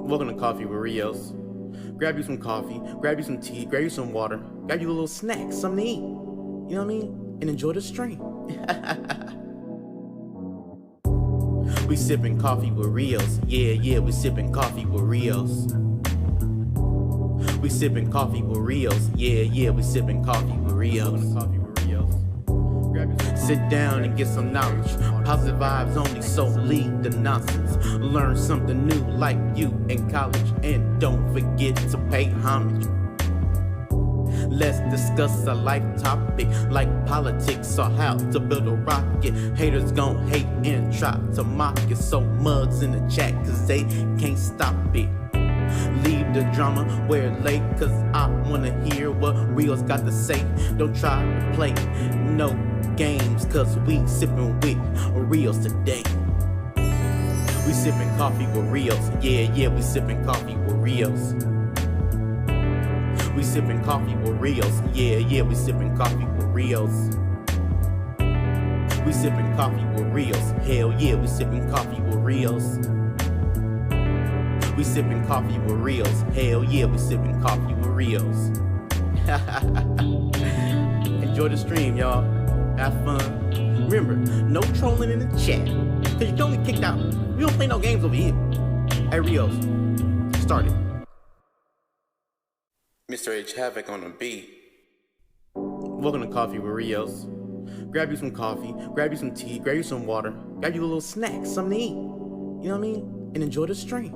Welcome to Coffee with Rios. Grab you some coffee, grab you some tea, grab you some water, grab you a little snack, something to eat. You know what I mean? And enjoy the stream. We sipping coffee with Rios. Yeah, we sipping coffee with Rios. We sipping coffee with Rios. Yeah, we sipping coffee with Rios. Sit down and get some knowledge. Positive vibes only, so leave the nonsense. Learn something new like you in college. And don't forget to pay homage. Let's discuss a life topic like politics or how to build a rocket. Haters gon' hate and try to mock it. So mugs in the chat cause they can't stop it. Leave the drama where it lay, cause I wanna hear what Rios got to say. Don't try to play no games, cause we sippin' with Rios today. We sippin' coffee with Rios. Yeah, we sippin' coffee with Rios. We sippin' coffee with Rios. Yeah, we sippin' coffee with Rios. We sippin' coffee with Rios. Hell yeah, we sippin' coffee with Rios. We sippin' coffee with Rios. Hell yeah, we sippin' coffee with Rios. Enjoy the stream, y'all. Have fun. Remember, no trolling in the chat, cause you don't get kicked out. We don't play no games over here. Hey Rios, start it. Mr. H Havoc on the beat. Welcome to Coffee with Rios. Grab you some coffee, grab you some tea, grab you some water, grab you a little snack, something to eat. You know what I mean? And enjoy the stream.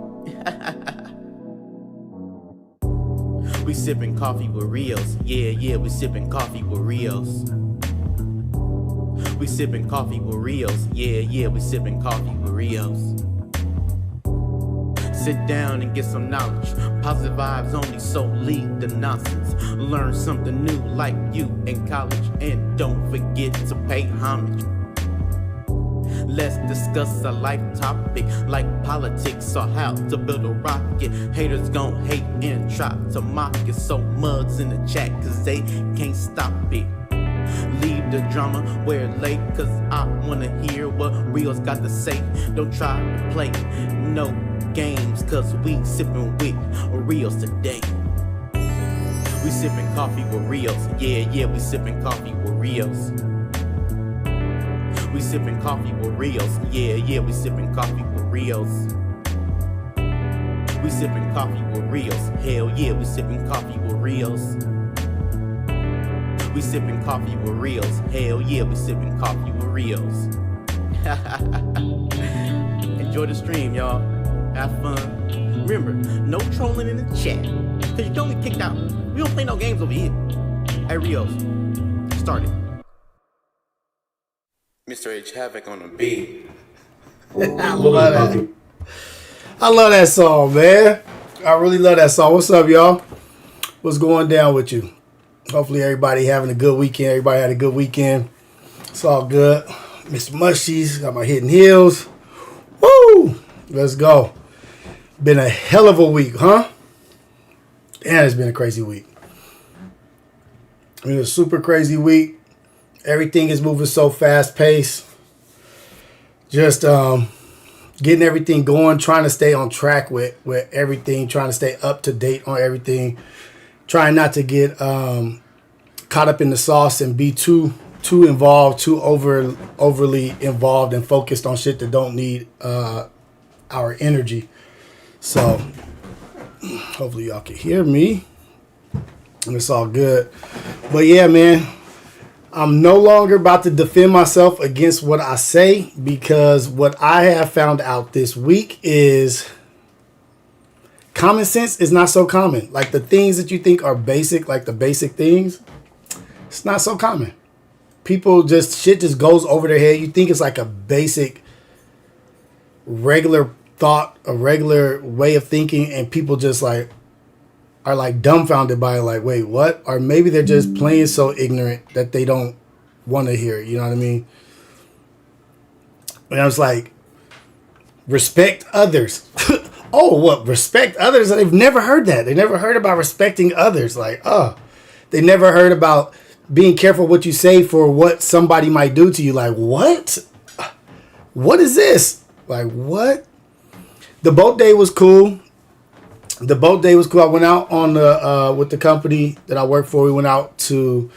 We sipping coffee with Rios. Yeah, we sipping coffee with Rios. We sipping coffee with Rios. Yeah, we sipping coffee with Rios. Sit down and get some knowledge. Positive vibes only, so leave the nonsense. Learn something new like you in college. And don't forget to pay homage. Let's discuss a life topic like politics or how to build a rocket. Haters gon' hate and try to mock it. So mugs in the chat cause they can't stop it. Leave the drama where it lay, cause I wanna hear what Rios got to say. Don't try to play no games, cause we sippin' with Rios today. We sippin' coffee with Rios. Yeah, we sippin' coffee with Rios. We sippin' coffee with Rios. Yeah, we sippin' coffee with Rios. We sippin' coffee with Rios. Hell yeah, we sippin' coffee with Rios. We sippin' coffee with Rios. Hell yeah, we sippin' coffee with Rios. Enjoy the stream, y'all. Have fun. Remember, no trolling in the chat, cause you don't get kicked out. We don't play no games over here. Hey Rios, start it. Mr. H Havoc on the beat. I love that. I love that song, man. I really love that song. What's up, y'all? What's going down with you? Hopefully everybody having a good weekend. Everybody had a good weekend. It's all good. Mr. Mushies, got my Hidden Heels. Woo! Let's go. Been a hell of a week, huh? And it's been a crazy week. It's a super crazy week. Everything is moving so fast paced. Just getting everything going, trying to stay on track with everything, trying to stay up to date on everything. Trying not to get caught up in the sauce and be too involved, too overly involved and focused on shit that don't need our energy. So hopefully y'all can hear me and it's all good. But yeah, man, I'm no longer about to defend myself against what I say, because what I have found out this week is common sense is not so common. Like the things that you think are basic, like the basic things, it's not so common. People just, shit just goes over their head. You think it's like a basic, regular thought, a regular way of thinking, and people just like are like dumbfounded by it, like, wait, what? Or maybe they're just plain so ignorant that they don't want to hear it, you know what I mean? And I was like, respect others. Oh, what? Respect others? They've never heard that. They never heard about respecting others. Like, they never heard about being careful what you say for what somebody might do to you. Like, what? What is this? Like, what? The boat day was cool. The boat day was cool. I went out on the with the company that I work for. We went out to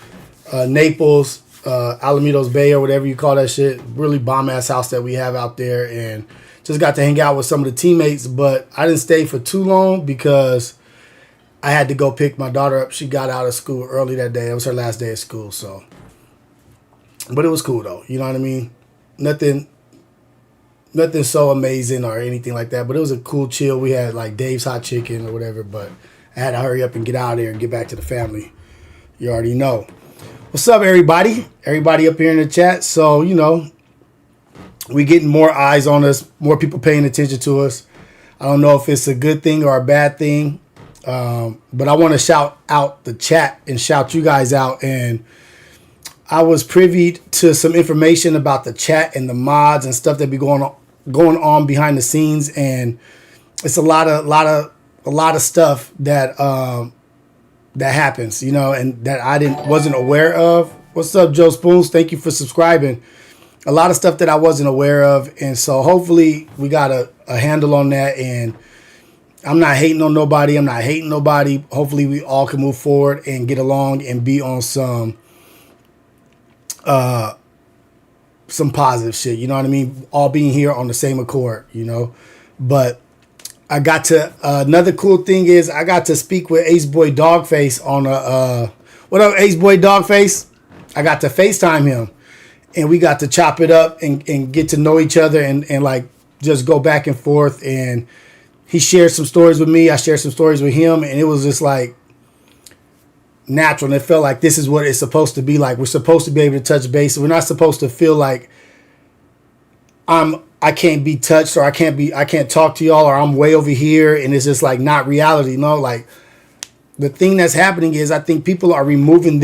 Naples, Alamitos Bay, or whatever you call that shit. Really bomb ass house that we have out there, and just got to hang out with some of the teammates. But I didn't stay for too long because I had to go pick my daughter up. She got out of school early that day. It was her last day of school, so. But it was cool though. You know what I mean? Nothing so amazing or anything like that. But it was a cool chill. We had like Dave's Hot Chicken or whatever. But I had to hurry up and get out of there and get back to the family. You already know. What's up, everybody? Everybody up here in the chat. So, you know, we getting more eyes on us, more people paying attention to us. I don't know if it's a good thing or a bad thing. But I want to shout out the chat and shout you guys out. And I was privy to some information about the chat and the mods and stuff that be going on behind the scenes, and it's a lot of stuff that that happens, you know, and that I wasn't aware of. What's up, Joe Spoons? Thank you for subscribing. A lot of stuff that I wasn't aware of, and so hopefully we got a handle on that. And I'm not hating on nobody. I'm not hating nobody. Hopefully we all can move forward and get along and be on some positive shit, you know what I mean? All being here on the same accord, you know. But I got to another cool thing is I got to speak with Aceboy Dogface on what up, Aceboy Dogface? I got to FaceTime him, and we got to chop it up and get to know each other and like just go back and forth. And he shared some stories with me. I shared some stories with him, and it was just like natural, and it felt like this is what it's supposed to be like. We're supposed to be able to touch base. We're not supposed to feel like I can't be touched, or I can't talk to y'all, or I'm way over here and it's just like not reality. You know, like the thing that's happening is I think people are removing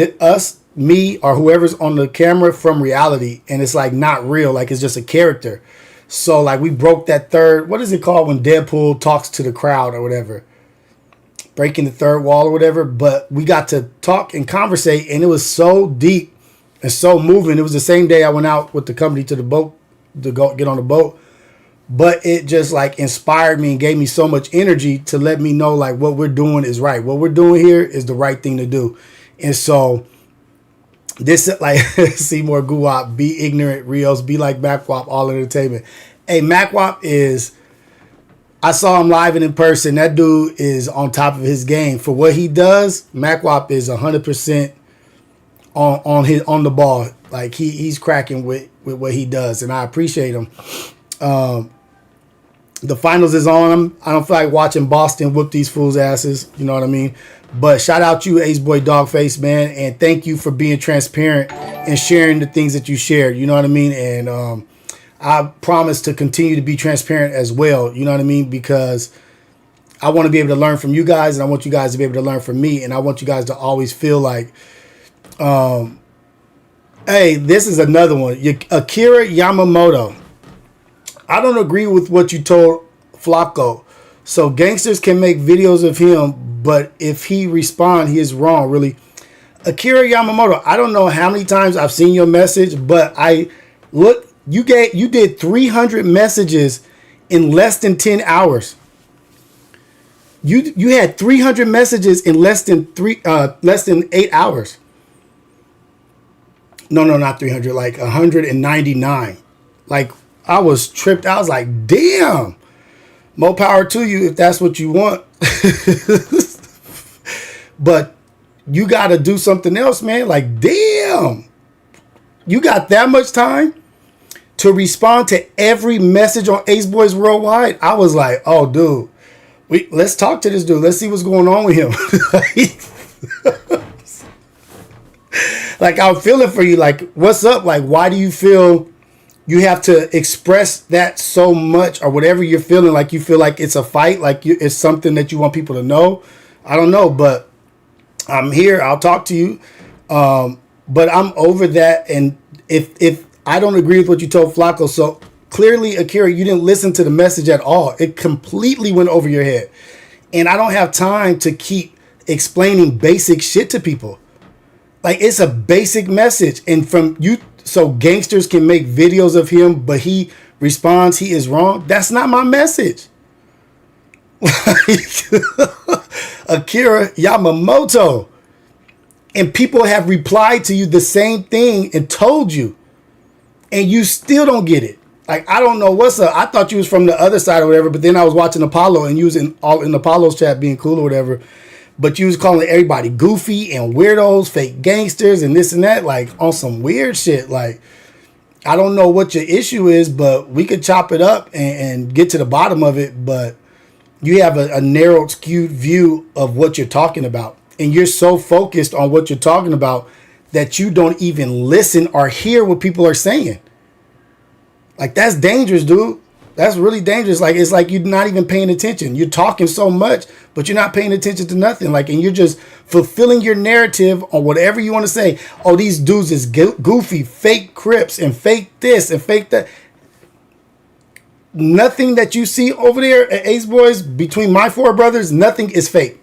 me, or whoever's on the camera from reality, and it's like not real, like it's just a character. So like we broke that third, what is it called when Deadpool talks to the crowd or whatever? Breaking the third wall or whatever. But we got to talk and conversate, and it was so deep and so moving. It was the same day I went out with the company to the boat to go get on the boat, but it just like inspired me and gave me so much energy to let me know like what we're doing is right. What we're doing here is the right thing to do. And so this like Seymour Guwap, be ignorant, Rios, be like MacWap, all entertainment. Hey, MacWap is, I saw him live and in person. That dude is on top of his game for what he does. MacWap is 100% on the ball. Like he's cracking with what he does, and I appreciate him. The finals is on him. I don't feel like watching Boston whoop these fools' asses. You know what I mean? But shout out you, Aceboy Dogface, man, and thank you for being transparent and sharing the things that you shared. You know what I mean? And I promise to continue to be transparent as well. You know what I mean? Because I want to be able to learn from you guys, and I want you guys to be able to learn from me, and I want you guys to always feel like, hey, this is another one. Akira Yamamoto. I don't agree with what you told Flacco. So gangsters can make videos of him, but if he respond, he is wrong, really. Akira Yamamoto, I don't know how many times I've seen your message, but you did 300 messages in less than 10 hours. You had 300 messages in less than 8 hours. No, not 300, like 199. Like I was tripped. I was like, damn. More power to you if that's what you want. But you got to do something else, man. Like, damn. You got that much time to respond to every message on Ace Boys Worldwide? I was like, oh, dude. Let's talk to this dude. Let's see what's going on with him. Like, I'm feeling for you. Like, what's up? Like, why do you feel you have to express that so much, or whatever you're feeling? Like, you feel like it's a fight, like it's something that you want people to know. I don't know, but I'm here. I'll talk to you. But I'm over that. And if I don't agree with what you told Flacco, so clearly, Akira, you didn't listen to the message at all. It completely went over your head. And I don't have time to keep explaining basic shit to people. Like, it's a basic message. And from you, so gangsters can make videos of him, but he responds, he is wrong. That's not my message. Akira Yamamoto. And people have replied to you the same thing and told you. And you still don't get it. Like, I don't know what's up. I thought you was from the other side or whatever, but then I was watching Apollo and you was in Apollo's chat being cool or whatever. But you was calling everybody goofy and weirdos, fake gangsters, and this and that, like on some weird shit. Like, I don't know what your issue is, but we could chop it up and get to the bottom of it. But you have a narrowed, skewed view of what you're talking about. And you're so focused on what you're talking about that you don't even listen or hear what people are saying. Like, that's dangerous, dude. That's really dangerous. Like, it's like you're not even paying attention. You're talking so much, but you're not paying attention to nothing. Like, and you're just fulfilling your narrative on whatever you want to say. Oh, these dudes is goofy, fake Crips, and fake this and fake that. Nothing that you see over there at Ace Boys between my four brothers, nothing is fake.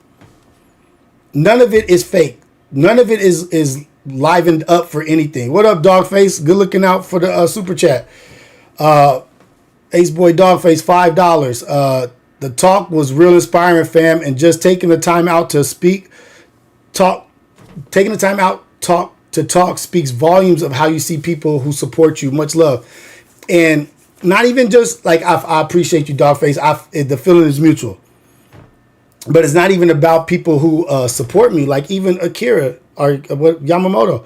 None of it is fake. None of it is livened up for anything. What up, Dogface? Good looking out for the super chat. Ace Boy Dogface, $5. The talk was real inspiring, fam, and just taking the time out to talk speaks volumes of how you see people who support you. Much love. And not even just like, I appreciate you, Dogface. The feeling is mutual. But it's not even about people who support me, like even Akira or Yamamoto.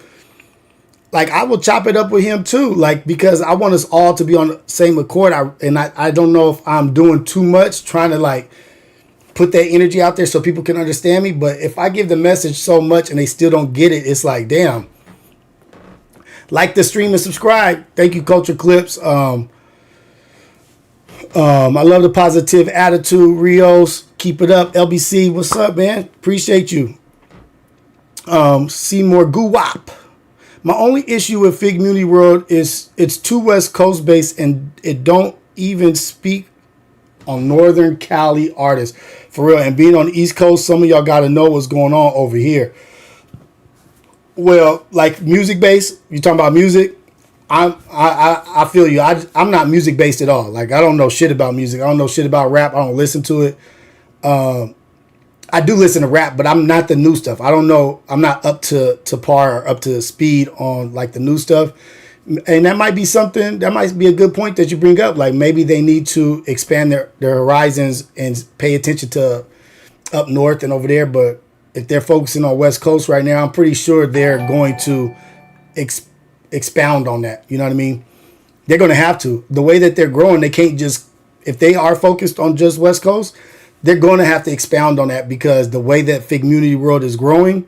Like, I will chop it up with him too, like, because I want us all to be on the same accord. I don't know if I'm doing too much trying to like put that energy out there so people can understand me. But if I give the message so much and they still don't get it, it's like, damn. Like the stream and subscribe. Thank you, Culture Clips. I love the positive attitude, Rios. Keep it up. LBC, what's up, man? Appreciate you. Seymour Guwap. My only issue with Fig Community World is it's too West Coast based and it don't even speak on Northern Cali artists. For real. And being on the East Coast, some of y'all got to know what's going on over here. Well, like music based, you talking about music? I feel you. I'm not music based at all. Like, I don't know shit about music. I don't know shit about rap. I don't listen to it. I do listen to rap, but I'm not the new stuff. I don't know. I'm not up to par or up to speed on like the new stuff. And that might be something, that might be a good point that you bring up. Like, maybe they need to expand their horizons and pay attention to up north and over there. But if they're focusing on West Coast right now, I'm pretty sure they're going to expound on that. You know what I mean? They're going to have to. The way that they're growing, they can't just, if they are focused on just West Coast, they're going to have to expound on that, because the way that Fig Community World is growing,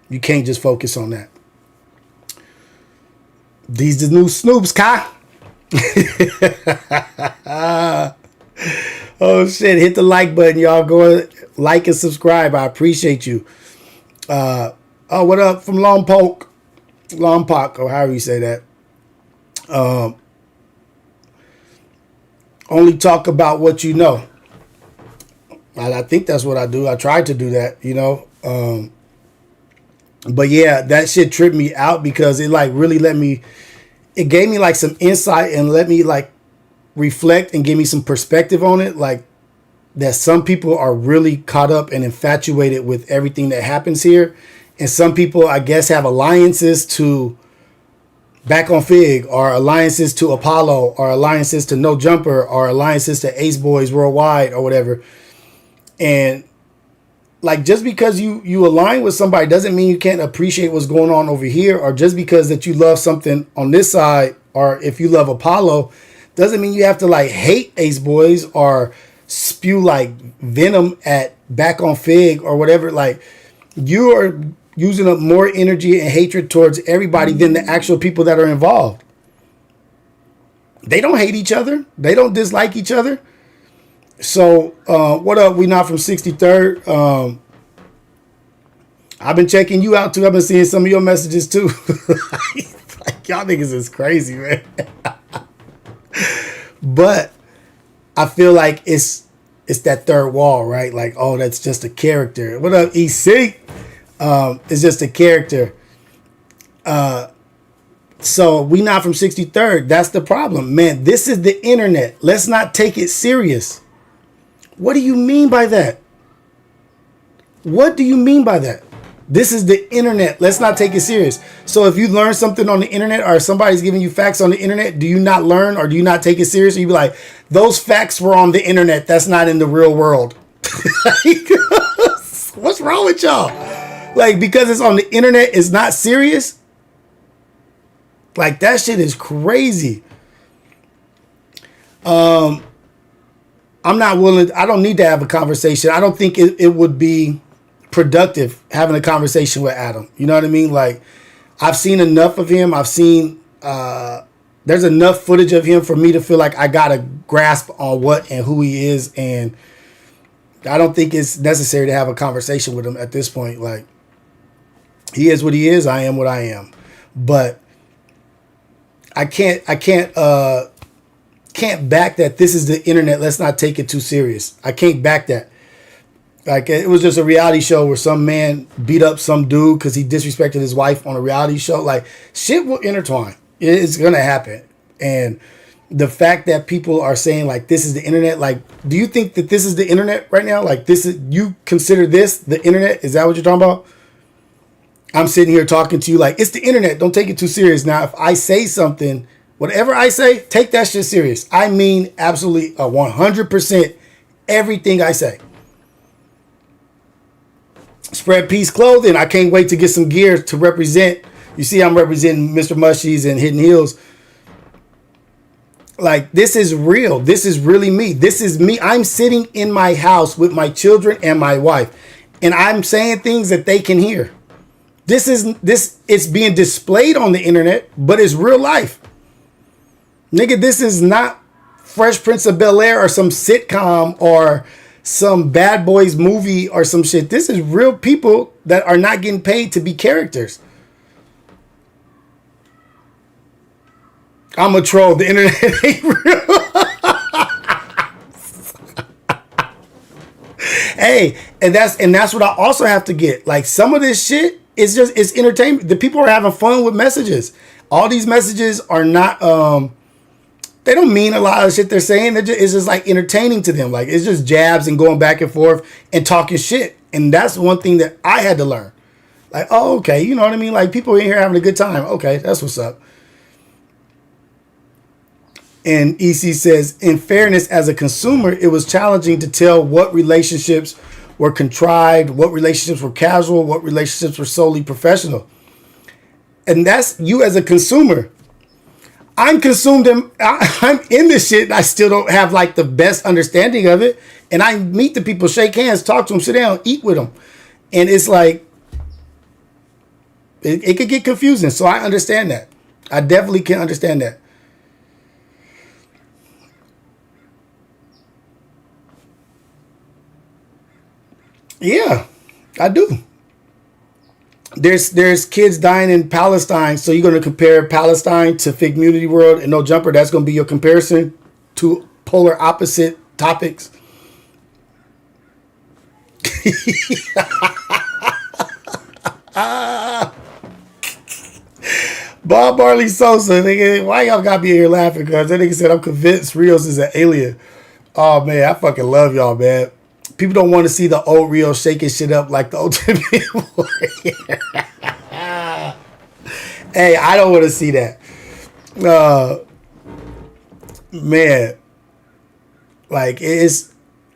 you can't just focus on that. These the new Snoops, Kai. Oh shit! Hit the like button, y'all. Go like and subscribe. I appreciate you. Oh, what up from Lompoc, or however you say that. Only talk about what you know. I think that's what I do. I try to do that, you know. But yeah, that shit tripped me out, because it like really it gave me like some insight and let me like reflect and give me some perspective on it. Like, that some people are really caught up and infatuated with everything that happens here. And some people, I guess, have alliances to Back on Fig, or alliances to Apollo, or alliances to No Jumper, or alliances to Ace Boys Worldwide, or whatever. And like, just because you align with somebody doesn't mean you can't appreciate what's going on over here, or just because that you love something on this side, or if you love Apollo, doesn't mean you have to like hate Ace Boys or spew like venom at Back on Fig or whatever. Like, you are using up more energy and hatred towards everybody than the actual people that are involved. They don't hate each other. They don't dislike each other. So, what up? We not from 63rd. I've been checking you out too. I've been seeing some of your messages too. Like, y'all niggas is crazy, man. But I feel like it's that third wall, right? Like, oh, that's just a character. What up, EC? It's just a character. So we not from 63rd. That's the problem, man. This is the internet. Let's not take it serious. What do you mean by that? What do you mean by that? This is the internet. Let's not take it serious. So if you learn something on the internet or somebody's giving you facts on the internet, do you not learn or do you not take it serious? Or you be like, those facts were on the internet. That's not in the real world. What's wrong with y'all? Like, because it's on the internet, it's not serious? Like, that shit is crazy. I'm not willing. I don't need to have a conversation. I don't think it would be productive having a conversation with Adam. You know what I mean? Like, I've seen enough of him. I've seen there's enough footage of him for me to feel like I got a grasp on what and who he is, and I don't think it's necessary to have a conversation with him at this point. Like, he is what he is. I am what I am. But I can't back that this is the internet. Let's not take it too serious. I can't back that. Like, it was just a reality show where some man beat up some dude because he disrespected his wife on a reality show. Like, shit will intertwine. It's going to happen. And the fact that people are saying, like, this is the internet, like, do you think that this is the internet right now? Like, this is, you consider this the internet? Is that what you're talking about? I'm sitting here talking to you like, it's the internet. Don't take it too serious. Now, if I say something, whatever I say, take that shit serious. I mean absolutely 100% everything I say. Spread Peace Clothing. I can't wait to get some gear to represent. You see, I'm representing Mr. Mushies and Hidden Heels. Like, this is real. This is really me. This is me. I'm sitting in my house with my children and my wife, and I'm saying things that they can hear. It's being displayed on the internet, but it's real life. Nigga, this is not Fresh Prince of Bel-Air or some sitcom or some Bad Boys movie or some shit. This is real people that are not getting paid to be characters. I'm a troll. The internet ain't real. Hey, and that's what I also have to get. Like, some of this shit is just, it's entertainment. The people are having fun with messages. All these messages are not they don't mean a lot of shit they're saying. It's just like entertaining to them. Like, it's just jabs and going back and forth and talking shit. And that's one thing that I had to learn. Like, oh, okay, you know what I mean? Like, people in here having a good time. Okay, that's what's up. And EC says, in fairness, as a consumer, it was challenging to tell what relationships were contrived, what relationships were casual, what relationships were solely professional. And that's you as a consumer. I'm consumed and I'm in this shit. And I still don't have like the best understanding of it. And I meet the people, shake hands, talk to them, sit down, eat with them. And it's like, it could get confusing. So I understand that. I definitely can understand that. Yeah, I do. There's kids dying in Palestine, so you're going to compare Palestine to Fig Community World and No Jumper. That's going to be your comparison to polar opposite topics. Bob Marley Sosa, nigga, why y'all got me here laughing? Because that nigga said I'm convinced Rios is an alien. Oh man, I fucking love y'all, man. People don't want to see the old Rio shaking shit up like the Ultimate Warrior. Hey, I don't want to see that. Man, like,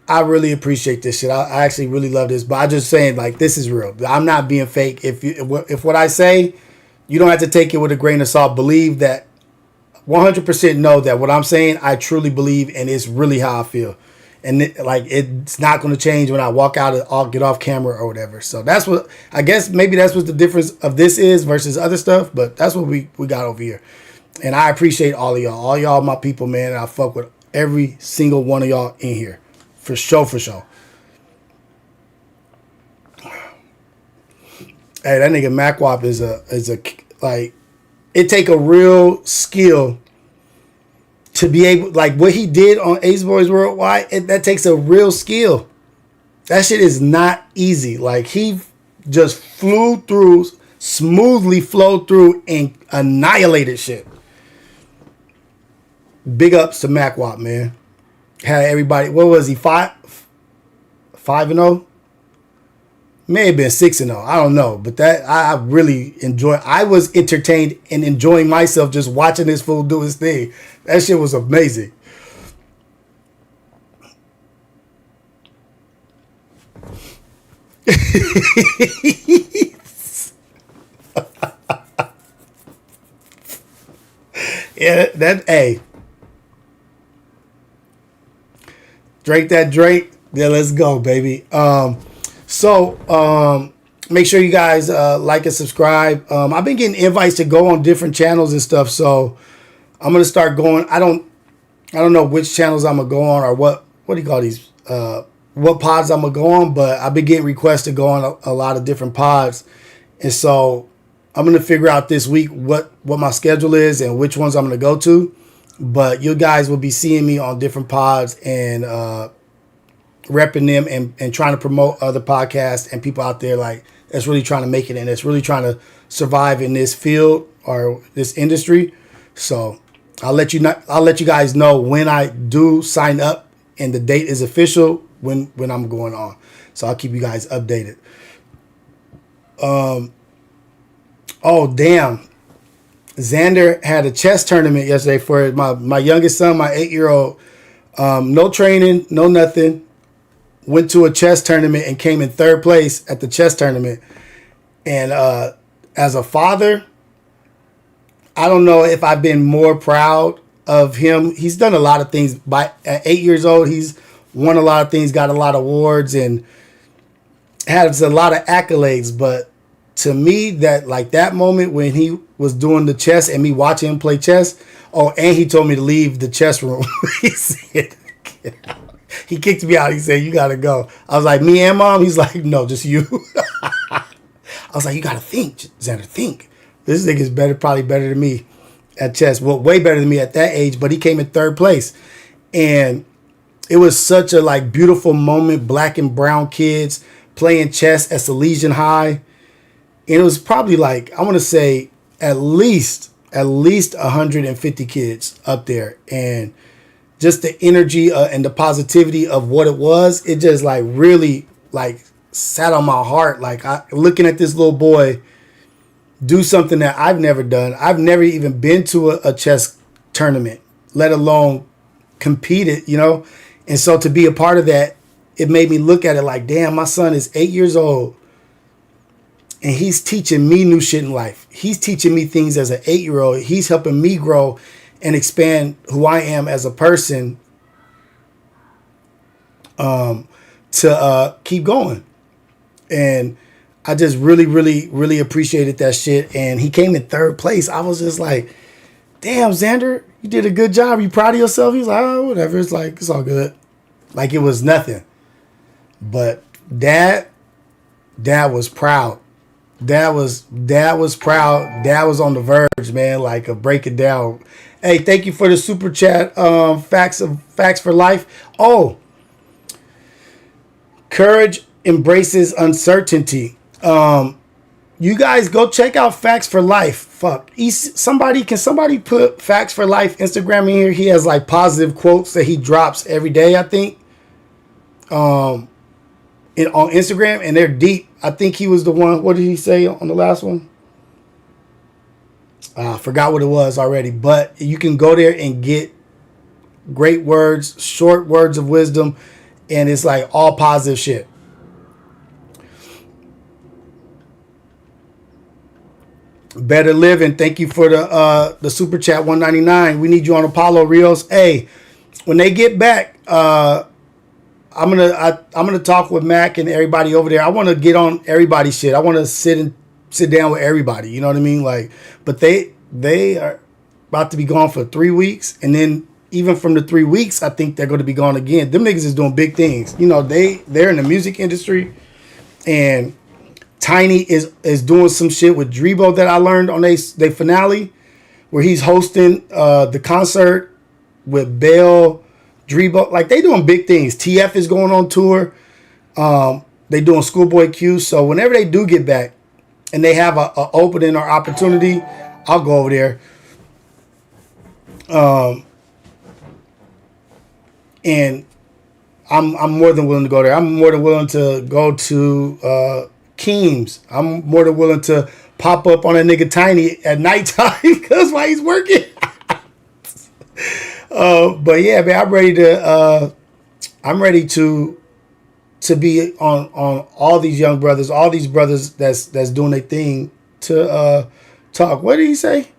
I really appreciate this shit. I actually really love this, but I'm just saying, like, this is real. I'm not being fake. If what I say, you don't have to take it with a grain of salt. Believe that 100% know that what I'm saying, I truly believe, and it's really how I feel. And it's not going to change when I walk out and I'll get off camera or whatever. So that's what, I guess maybe that's what the difference of this is versus other stuff. But that's what we got over here. And I appreciate all of y'all. All y'all my people, man. And I fuck with every single one of y'all in here. For sure, for sure. Hey, that nigga MacWop is a like, it take a real skill to be able, like what he did on Ace Boys Worldwide, that takes a real skill. That shit is not easy. Like, he just smoothly flowed through and annihilated shit. Big ups to MacWop, man. Had everybody, what was he, 5-0. May have been 6-0. I don't know, but that I really enjoy. I was entertained and enjoying myself just watching this fool do his thing. That shit was amazing. Yeah, hey. Drake that Drake. Yeah, let's go, baby. So make sure you guys like and subscribe. I've been getting invites to go on different channels and stuff, so I'm gonna start going. I don't know which channels I'm gonna go on or what do you call these? What pods I'm gonna go on, but I've been getting requests to go on a lot of different pods, and so I'm gonna figure out this week what my schedule is and which ones I'm gonna go to. But you guys will be seeing me on different pods and repping them and trying to promote other podcasts and people out there like that's really trying to make it and that's really trying to survive in this field or this industry. So I'll let you guys know when I do sign up and the date is official when I'm going on. So I'll keep you guys updated. Oh damn. Xander had a chess tournament yesterday for my youngest son, my 8-year-old. No training, no nothing. Went to a chess tournament and came in 3rd place at the chess tournament. And as a father, I don't know if I've been more proud of him. He's done a lot of things. At 8 years old, he's won a lot of things, got a lot of awards, and has a lot of accolades. But to me, that moment when he was doing the chess and me watching him play chess, and he told me to leave the chess room. He said, "Get out." He kicked me out. He said, "You got to go." I was like, "Me and Mom?" He's like, "No, just you." I was like, "You got to think, Xander, think. This nigga's probably better than me at chess. Well, way better than me at that age, but he came in 3rd place." And it was such a beautiful moment, black and brown kids playing chess at Salesian High. And it was probably I want to say at least 150 kids up there. And just the energy and the positivity of what it was, it just really sat on my heart. Looking at this little boy do something that I've never done. I've never even been to a chess tournament, let alone competed, And so to be a part of that, it made me look at it like, damn, my son is 8 years old. And he's teaching me new shit in life. He's teaching me things as an 8-year-old. He's helping me grow and expand who I am as a person to keep going. And I just really, really, really appreciated that shit. And he came in 3rd place. I was just like, damn, Xander, you did a good job. You proud of yourself? He's like, oh, whatever. It's all good. It was nothing. But Dad was proud. Dad was proud. Dad was on the verge, man, of breaking down. Hey, thank you for the super chat. Facts for life. Oh, courage embraces uncertainty. You guys go check out Facts for Life. Fuck. Can somebody put Facts for Life Instagram in here? He has positive quotes that he drops every day, I think. On Instagram, and they're deep. I think he was the one. What did he say on the last one? I forgot what it was already, but you can go there and get great words, short words of wisdom, and it's all positive shit. Better Living, thank you for the super chat 199. We need you on Apollo Rios. Hey, when they get back, I'm gonna talk with Mac and everybody over there. I want to get on everybody's shit. I want to sit down with everybody. You know what I mean? But they are about to be gone for 3 weeks, and then even from the 3 weeks, I think they're going to be gone again. Them niggas is doing big things. They're in the music industry, and Tiny is doing some shit with Drebo that I learned on they finale, where he's hosting the concert with Bell. Drebo, they doing big things. TF is going on tour. They doing Schoolboy Q. So whenever they do get back and they have a opening or opportunity, I'll go over there. And I'm more than willing to go there. I'm more than willing to go to Keem's. I'm more than willing to pop up on a nigga Tiny at nighttime because while he's working. But yeah, man, I'm ready to be on all these young brothers, all these brothers that's doing their thing to talk. What did he say?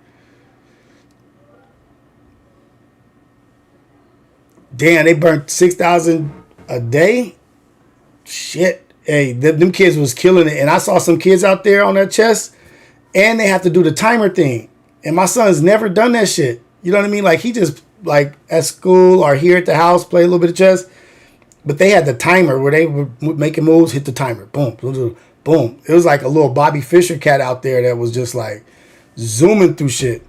Damn, they burnt 6,000 a day. Shit, hey, them kids was killing it, and I saw some kids out there on that chest, and they have to do the timer thing, and my son's never done that shit. You know what I mean? Like he just like at school or here at the house play a little bit of chess, but they had the timer where they were making moves, hit the timer, boom, boom, boom. It was like a little Bobby Fischer cat out there that was just like zooming through shit.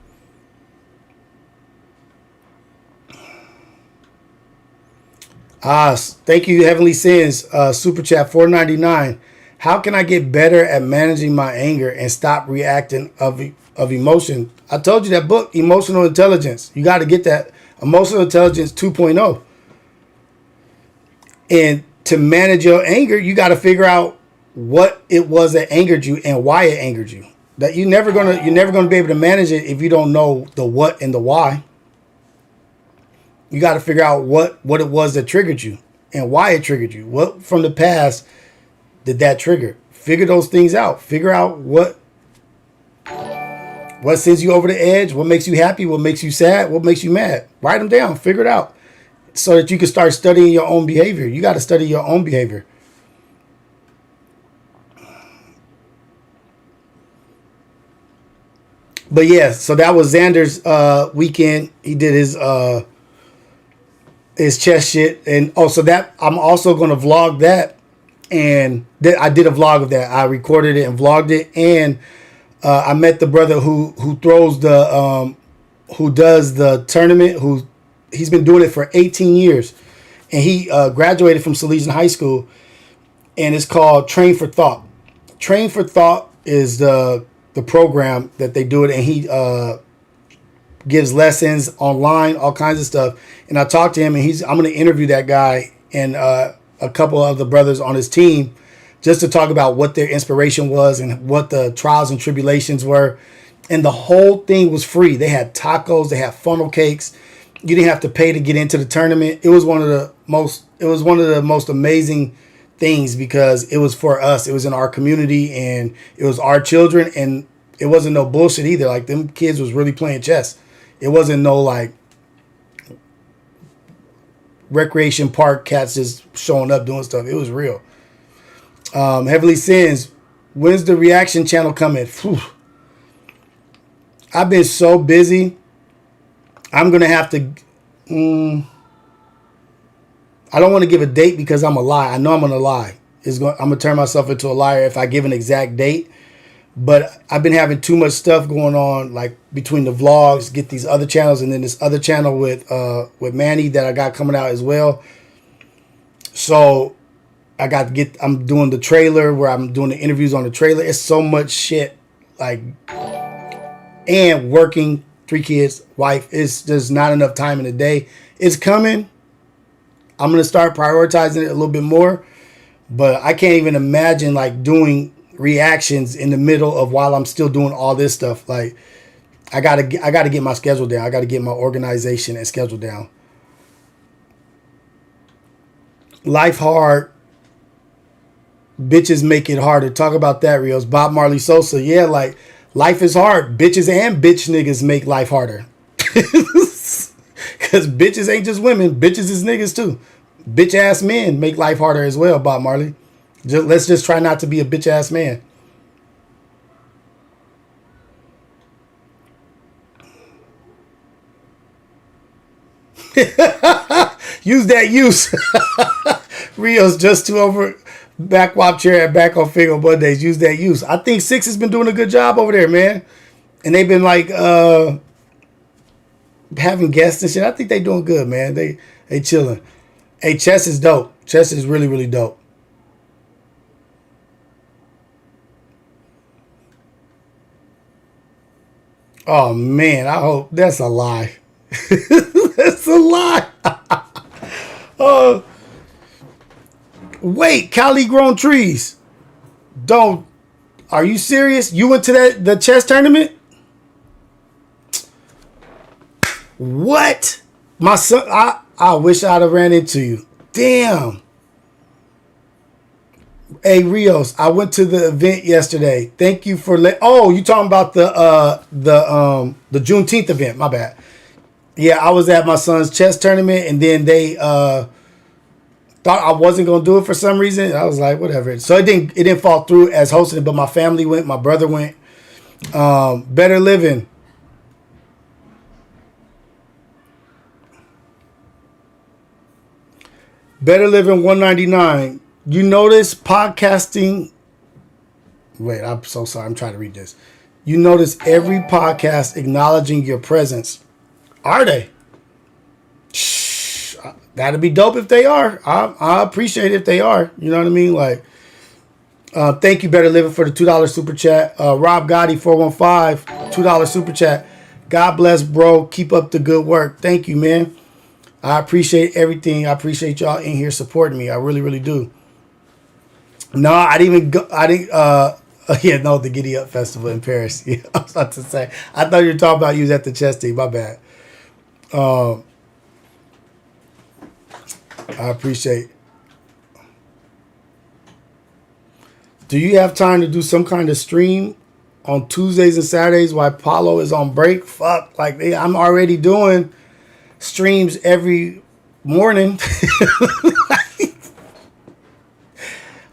Thank you, Heavenly Sins. Super chat $4.99. How can I get better at managing my anger and stop reacting of emotion? I told you that book, Emotional Intelligence. You got to get that. Emotional Intelligence 2.0. And to manage your anger, you got to figure out what it was that angered you and why it angered you. That you're never gonna be able to manage it if you don't know the what and the why. You got to figure out what it was that triggered you and why it triggered you. What from the past did that trigger? Figure those things out. Figure out what sends you over the edge, what makes you happy, what makes you sad, what makes you mad. Write them down. Figure it out so that you can start studying your own behavior. You got to study your own behavior. But yeah, so that was Xander's weekend. He did his chest shit, and also that I'm also going to vlog that, and I did a vlog of that. I recorded it and vlogged it, and I met the brother who throws the who does the tournament. He's been doing it for 18 years, and he graduated from Salesian High School, and it's called Train for Thought. Train for Thought is the program that they do it, and he gives lessons online, all kinds of stuff. And I talked to him, and I'm going to interview that guy and a couple of the brothers on his team just to talk about what their inspiration was and what the trials and tribulations were. And the whole thing was free. They had tacos, they had funnel cakes. You didn't have to pay to get into the tournament. It was one of the most amazing things because it was for us. It was in our community, and it was our children, and it wasn't no bullshit either. Like, them kids was really playing chess. It wasn't no like recreation park cats just showing up doing stuff. It was real. Heavenly Sins, when's the reaction channel coming? Whew. I've been so busy. I'm gonna have to. I don't want to give a date because I'm a lie. I know I'm gonna lie. I'm gonna turn myself into a liar if I give an exact date. But I've been having too much stuff going on, like between the vlogs, get these other channels, and then this other channel with Manny that I got coming out as well. So I'm doing the trailer where I'm doing the interviews on the trailer. It's so much shit, like, and working, 3 kids, wife. It's just not enough time in the day. It's coming. I'm gonna start prioritizing it a little bit more, but I can't even imagine like doing reactions in the middle of while I'm still doing all this stuff. Like, I gotta get my schedule down. I gotta get my organization and schedule down. Life hard. Bitches make it harder. Talk about that, Rios. Bob Marley Sosa. Yeah, like, life is hard. Bitches and bitch niggas make life harder. Because bitches ain't just women. Bitches is niggas too. Bitch ass men make life harder as well, Bob Marley. Let's just try not to be a bitch ass man. Use that use. Rios just too over back wop chair at back on Figo Mondays. Use that use. I think Six has been doing a good job over there, man. And they've been like having guests and shit. I think they doing good, man. They chilling. Hey, chess is dope. Chess is really, really dope. Oh man, I hope that's a lie. That's a lie. Oh, Wait, Cali grown trees. Don't. Are you serious? You went to the chess tournament? What? My son, I wish I'd have ran into you. Damn. Hey Rios, I went to the event yesterday. Thank you for oh, you talking about the Juneteenth event, my bad. Yeah, I was at my son's chess tournament and then they thought I wasn't gonna do it for some reason. I was like, whatever. So it didn't fall through as hosting it, but my family went, my brother went. Better Living. Better Living 199. You notice podcasting. Wait, I'm so sorry. I'm trying to read this. You notice every podcast acknowledging your presence. Are they? Shh. That'd be dope if they are. I appreciate it if they are. You know what I mean? Like, thank you, Better Living, for the $2 super chat. Rob Gotti 415, $2 super chat. God bless, bro. Keep up the good work. Thank you, man. I appreciate everything. I appreciate y'all in here supporting me. I really, really do. No, I didn't even go. I didn't. The Giddy Up Festival in Paris. Yeah, I was about to say. I thought you were talking about you was at the chess team. My bad. I appreciate. Do you have time to do some kind of stream on Tuesdays and Saturdays while Paulo is on break? Fuck, like I'm already doing streams every morning.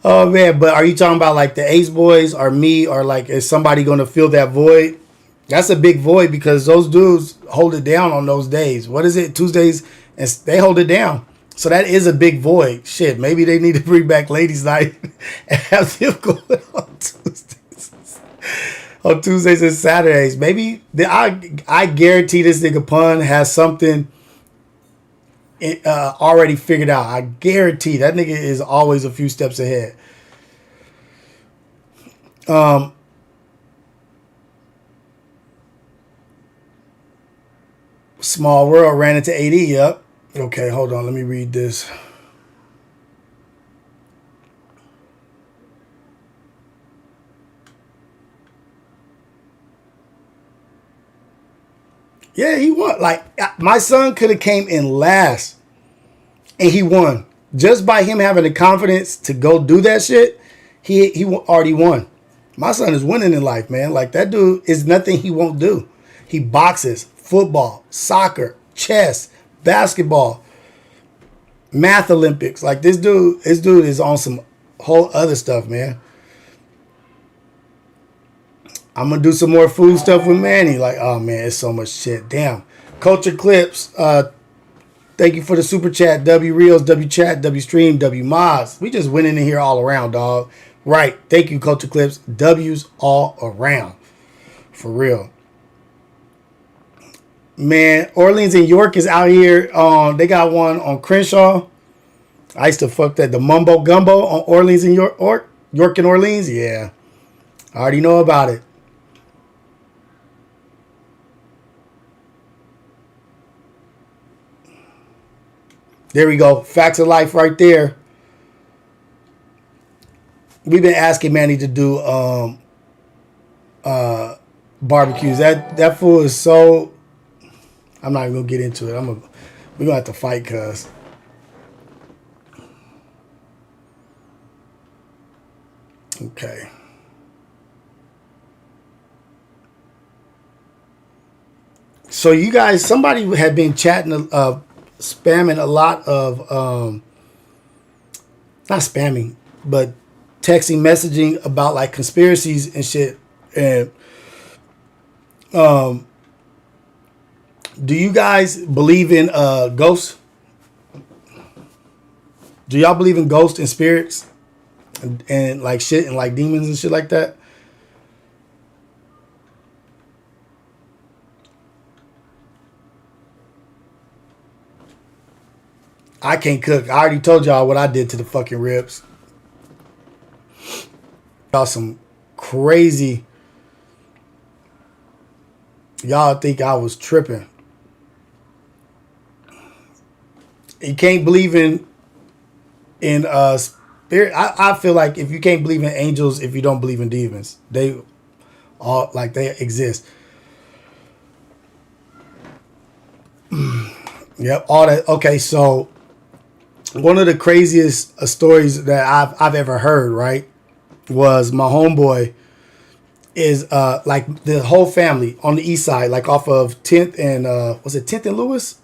Oh man, but are you talking about like the Ace Boys or me, or like is somebody gonna fill that void? That's a big void because those dudes hold it down on those days. What is it? Tuesdays, and they hold it down. So that is a big void. Shit, maybe they need to bring back ladies' night and have them going on Tuesdays and Saturdays. Maybe I guarantee this nigga Pun has something already figured out. I guarantee that nigga is always a few steps ahead. Small World ran into AD. Yep. Okay, hold on. Let me read this. Yeah, he won. Like, my son could have came in last, and he won. Just by him having the confidence to go do that shit, he already won. My son is winning in life, man. Like, that dude is nothing he won't do. He boxes, football, soccer, chess, basketball, math Olympics. Like, this dude is on some whole other stuff, man. I'm going to do some more food stuff with Manny. Like, oh, man, it's so much shit. Damn. Culture Clips. Thank you for the super chat. W Reels, W Chat, W Stream, W Mods. We just went in here all around, dog. Right. Thank you, Culture Clips. W's all around. For real. Man, Orleans and York is out here. They got one on Crenshaw. I used to fuck that. The Mumbo Gumbo on Orleans and York. York and Orleans? Yeah. I already know about it. There we go. Facts of life right there. We've been asking Manny to do barbecues. That fool is so... I'm not even going to get into it. We're going to have to fight, cuz. Okay. So you guys, somebody had been chatting, spamming a lot of, not spamming, but texting, messaging about like conspiracies and shit. And do you guys believe in ghosts? Do y'all believe in ghosts and spirits and like shit and like demons and shit like that? I can't cook. I already told y'all what I did to the fucking ribs. Y'all some crazy. Y'all think I was tripping. You can't believe in I feel like if you can't believe in angels, if you don't believe in demons, they all like they exist. Yep, all that. Okay, so one of the craziest stories that I've ever heard, right, was my homeboy is like the whole family on the east side, like off of 10th and was it 10th and Lewis?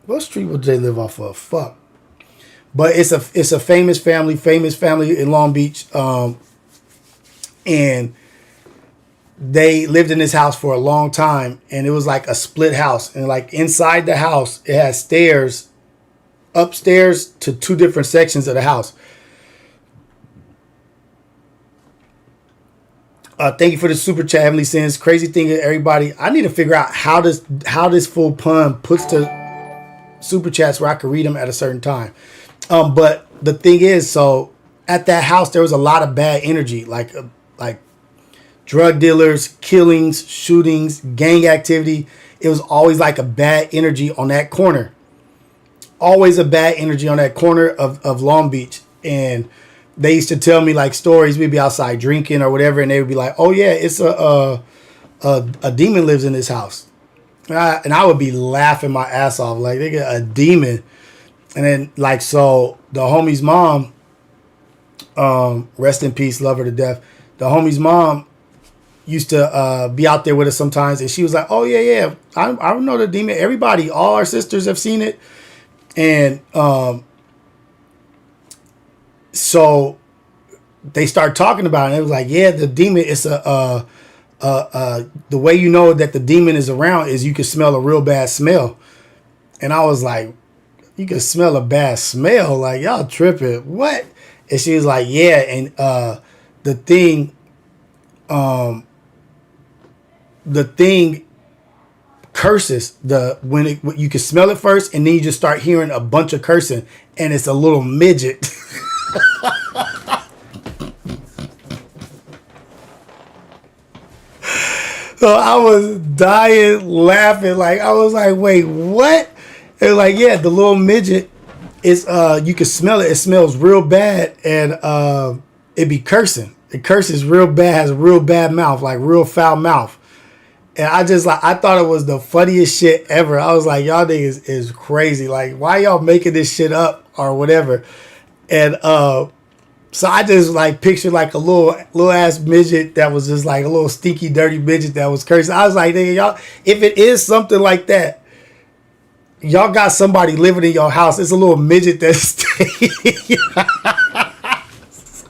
What street would they live off of? Fuck. But it's a famous family in Long Beach, and they lived in this house for a long time, and it was like a split house, and like inside the house it has stairs upstairs to two different sections of the house. Thank you for the super chat, Heavenly Sins. Crazy thing, everybody. I need to figure out how this full pun puts the super chats where I can read them at a certain time. But the thing is, so at that house there was a lot of bad energy, like drug dealers, killings, shootings, gang activity. It was always like a bad energy on that corner. Always a bad energy on that corner of Long Beach. And they used to tell me like stories. We'd be outside drinking or whatever, and they would be like, "Oh yeah, it's a demon lives in this house," and I would be laughing my ass off like they get a demon. And then like so, the homie's mom, rest in peace, love her to death. The homie's mom used to be out there with us sometimes, and she was like, "Oh yeah, I know the demon. Everybody, all our sisters have seen it," and so they start talking about it. And it was like, yeah, the demon is the way you know that the demon is around is you can smell a real bad smell. And I was like, you can smell a bad smell? Like, y'all tripping. What? And she was like, yeah. And the thing curses when you can smell it first, and then you just start hearing a bunch of cursing, and it's a little midget. So I was dying laughing. Like I was like, wait, what? They're like, yeah, the little midget is you can smell it. It smells real bad, and it be cursing. It curses real bad, has a real bad mouth, like real foul mouth. And I thought it was the funniest shit ever. I was like, y'all niggas is crazy. Like, why y'all making this shit up or whatever? And so I just like pictured like a little ass midget that was just like a little stinky, dirty midget that was cursing. I was like, nigga, y'all, if it is something like that, y'all got somebody living in your house. It's a little midget that's staying in your house.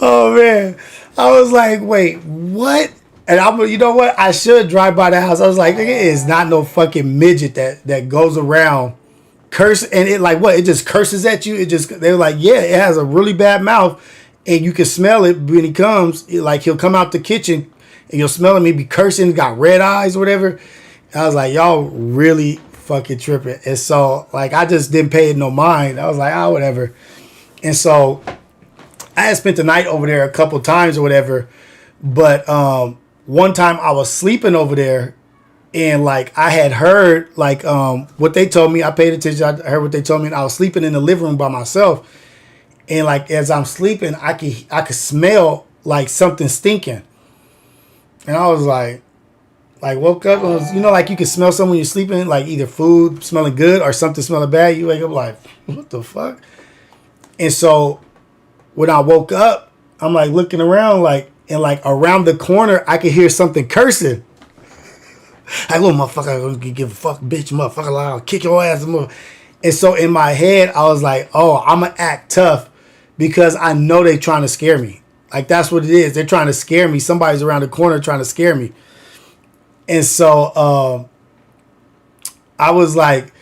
Oh man. I was like, wait, what? And you know what? I should drive by the house. I was like, nigga, it's not no fucking midget that goes around curse, and it like what? It just curses at you. They're like, yeah, it has a really bad mouth, and you can smell it when he comes. Like he'll come out the kitchen, and you'll smell him. He be cursing, got red eyes or whatever. And I was like, y'all really fucking tripping. And so like I just didn't pay it no mind. I was like, whatever. And so I had spent the night over there a couple times or whatever, but one time I was sleeping over there. And like I had heard like what they told me, I paid attention. I heard what they told me, and I was sleeping in the living room by myself. And like as I'm sleeping, I could smell like something stinking. And I was like woke up and was, like you can smell something when you're sleeping, like either food smelling good or something smelling bad. You wake up like, what the fuck? And so when I woke up, I'm like looking around and around the corner I could hear something cursing. Like, little motherfucker, I'm gonna give a fuck, bitch, motherfucker, I'll kick your ass. And so in my head, I was like, oh, I'm gonna act tough because I know they're trying to scare me. Like, that's what it is. They're trying to scare me. Somebody's around the corner trying to scare me. And so I was like,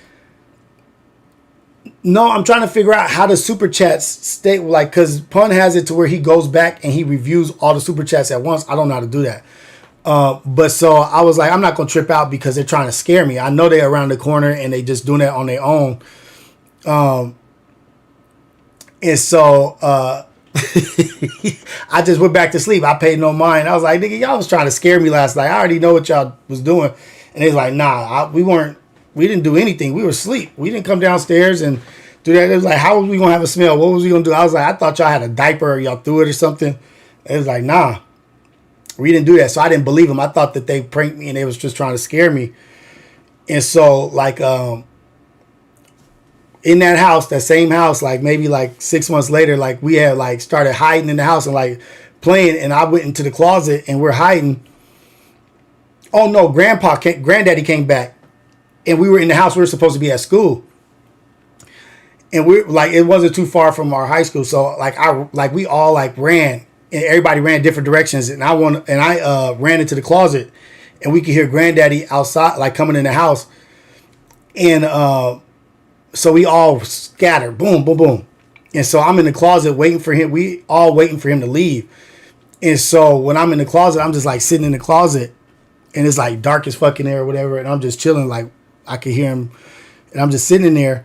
no, I'm trying to figure out how the super chats stay, like, because Pun has it to where he goes back and he reviews all the super chats at once. I don't know how to do that. But so I was like, I'm not going to trip out because they're trying to scare me. I know they're around the corner and they just doing that on their own. And so I just went back to sleep. I paid no mind. I was like, nigga, y'all was trying to scare me last night. I already know what y'all was doing. And they was like, nah, we didn't do anything. We were asleep. We didn't come downstairs and do that. It was like, how was we gonna have a smell? What was we gonna do? I was like, I thought y'all had a diaper or y'all threw it or something. It was like, nah, we didn't do that. So I didn't believe them. I thought that they pranked me and they was just trying to scare me. And so like in that house, that same house, like maybe like 6 months later, like we had like started hiding in the house and like playing, and I went into the closet and we're hiding. Oh no, granddaddy came back, and we were in the house. We were supposed to be at school, and we're like, it wasn't too far from our high school, so like we all like ran, and everybody ran different directions, and I ran into the closet, and we could hear granddaddy outside, like coming in the house, and so we all scattered, boom, boom, boom. And so I'm in the closet waiting for him. We all waiting for him to leave. And so when I'm in the closet, I'm just like sitting in the closet, and it's like dark as fucking there or whatever. And I'm just chilling. Like I could hear him, and I'm just sitting in there.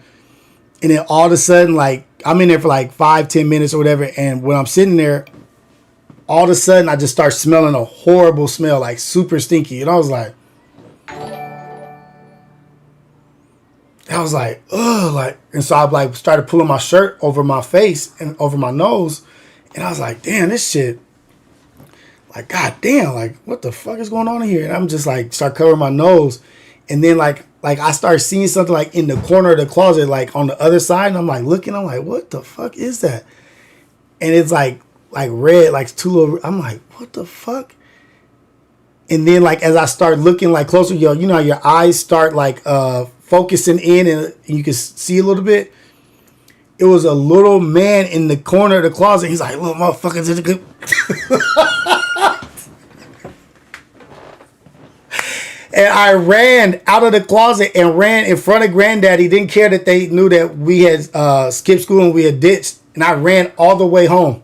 And then all of a sudden, like I'm in there for like 5-10 minutes or whatever. And when I'm sitting there, all of a sudden I just start smelling a horrible smell, like super stinky. And I was like, ugh, like, and so I like started pulling my shirt over my face and over my nose, and I was like, damn, this shit, like, god damn, like, what the fuck is going on here? And I'm just like, start covering my nose, and then like I start seeing something like in the corner of the closet, like on the other side, and I'm like looking, I'm like, what the fuck is that? And it's like red, like two little, I'm like, what the fuck? And then like as I start looking like closer, you know how your eyes start like focusing in and you can see a little bit. It was a little man in the corner of the closet. He's like, little motherfuckers in the good. And I ran out of the closet and ran in front of granddaddy. Didn't care that they knew that we had skipped school and we had ditched. And I ran all the way home.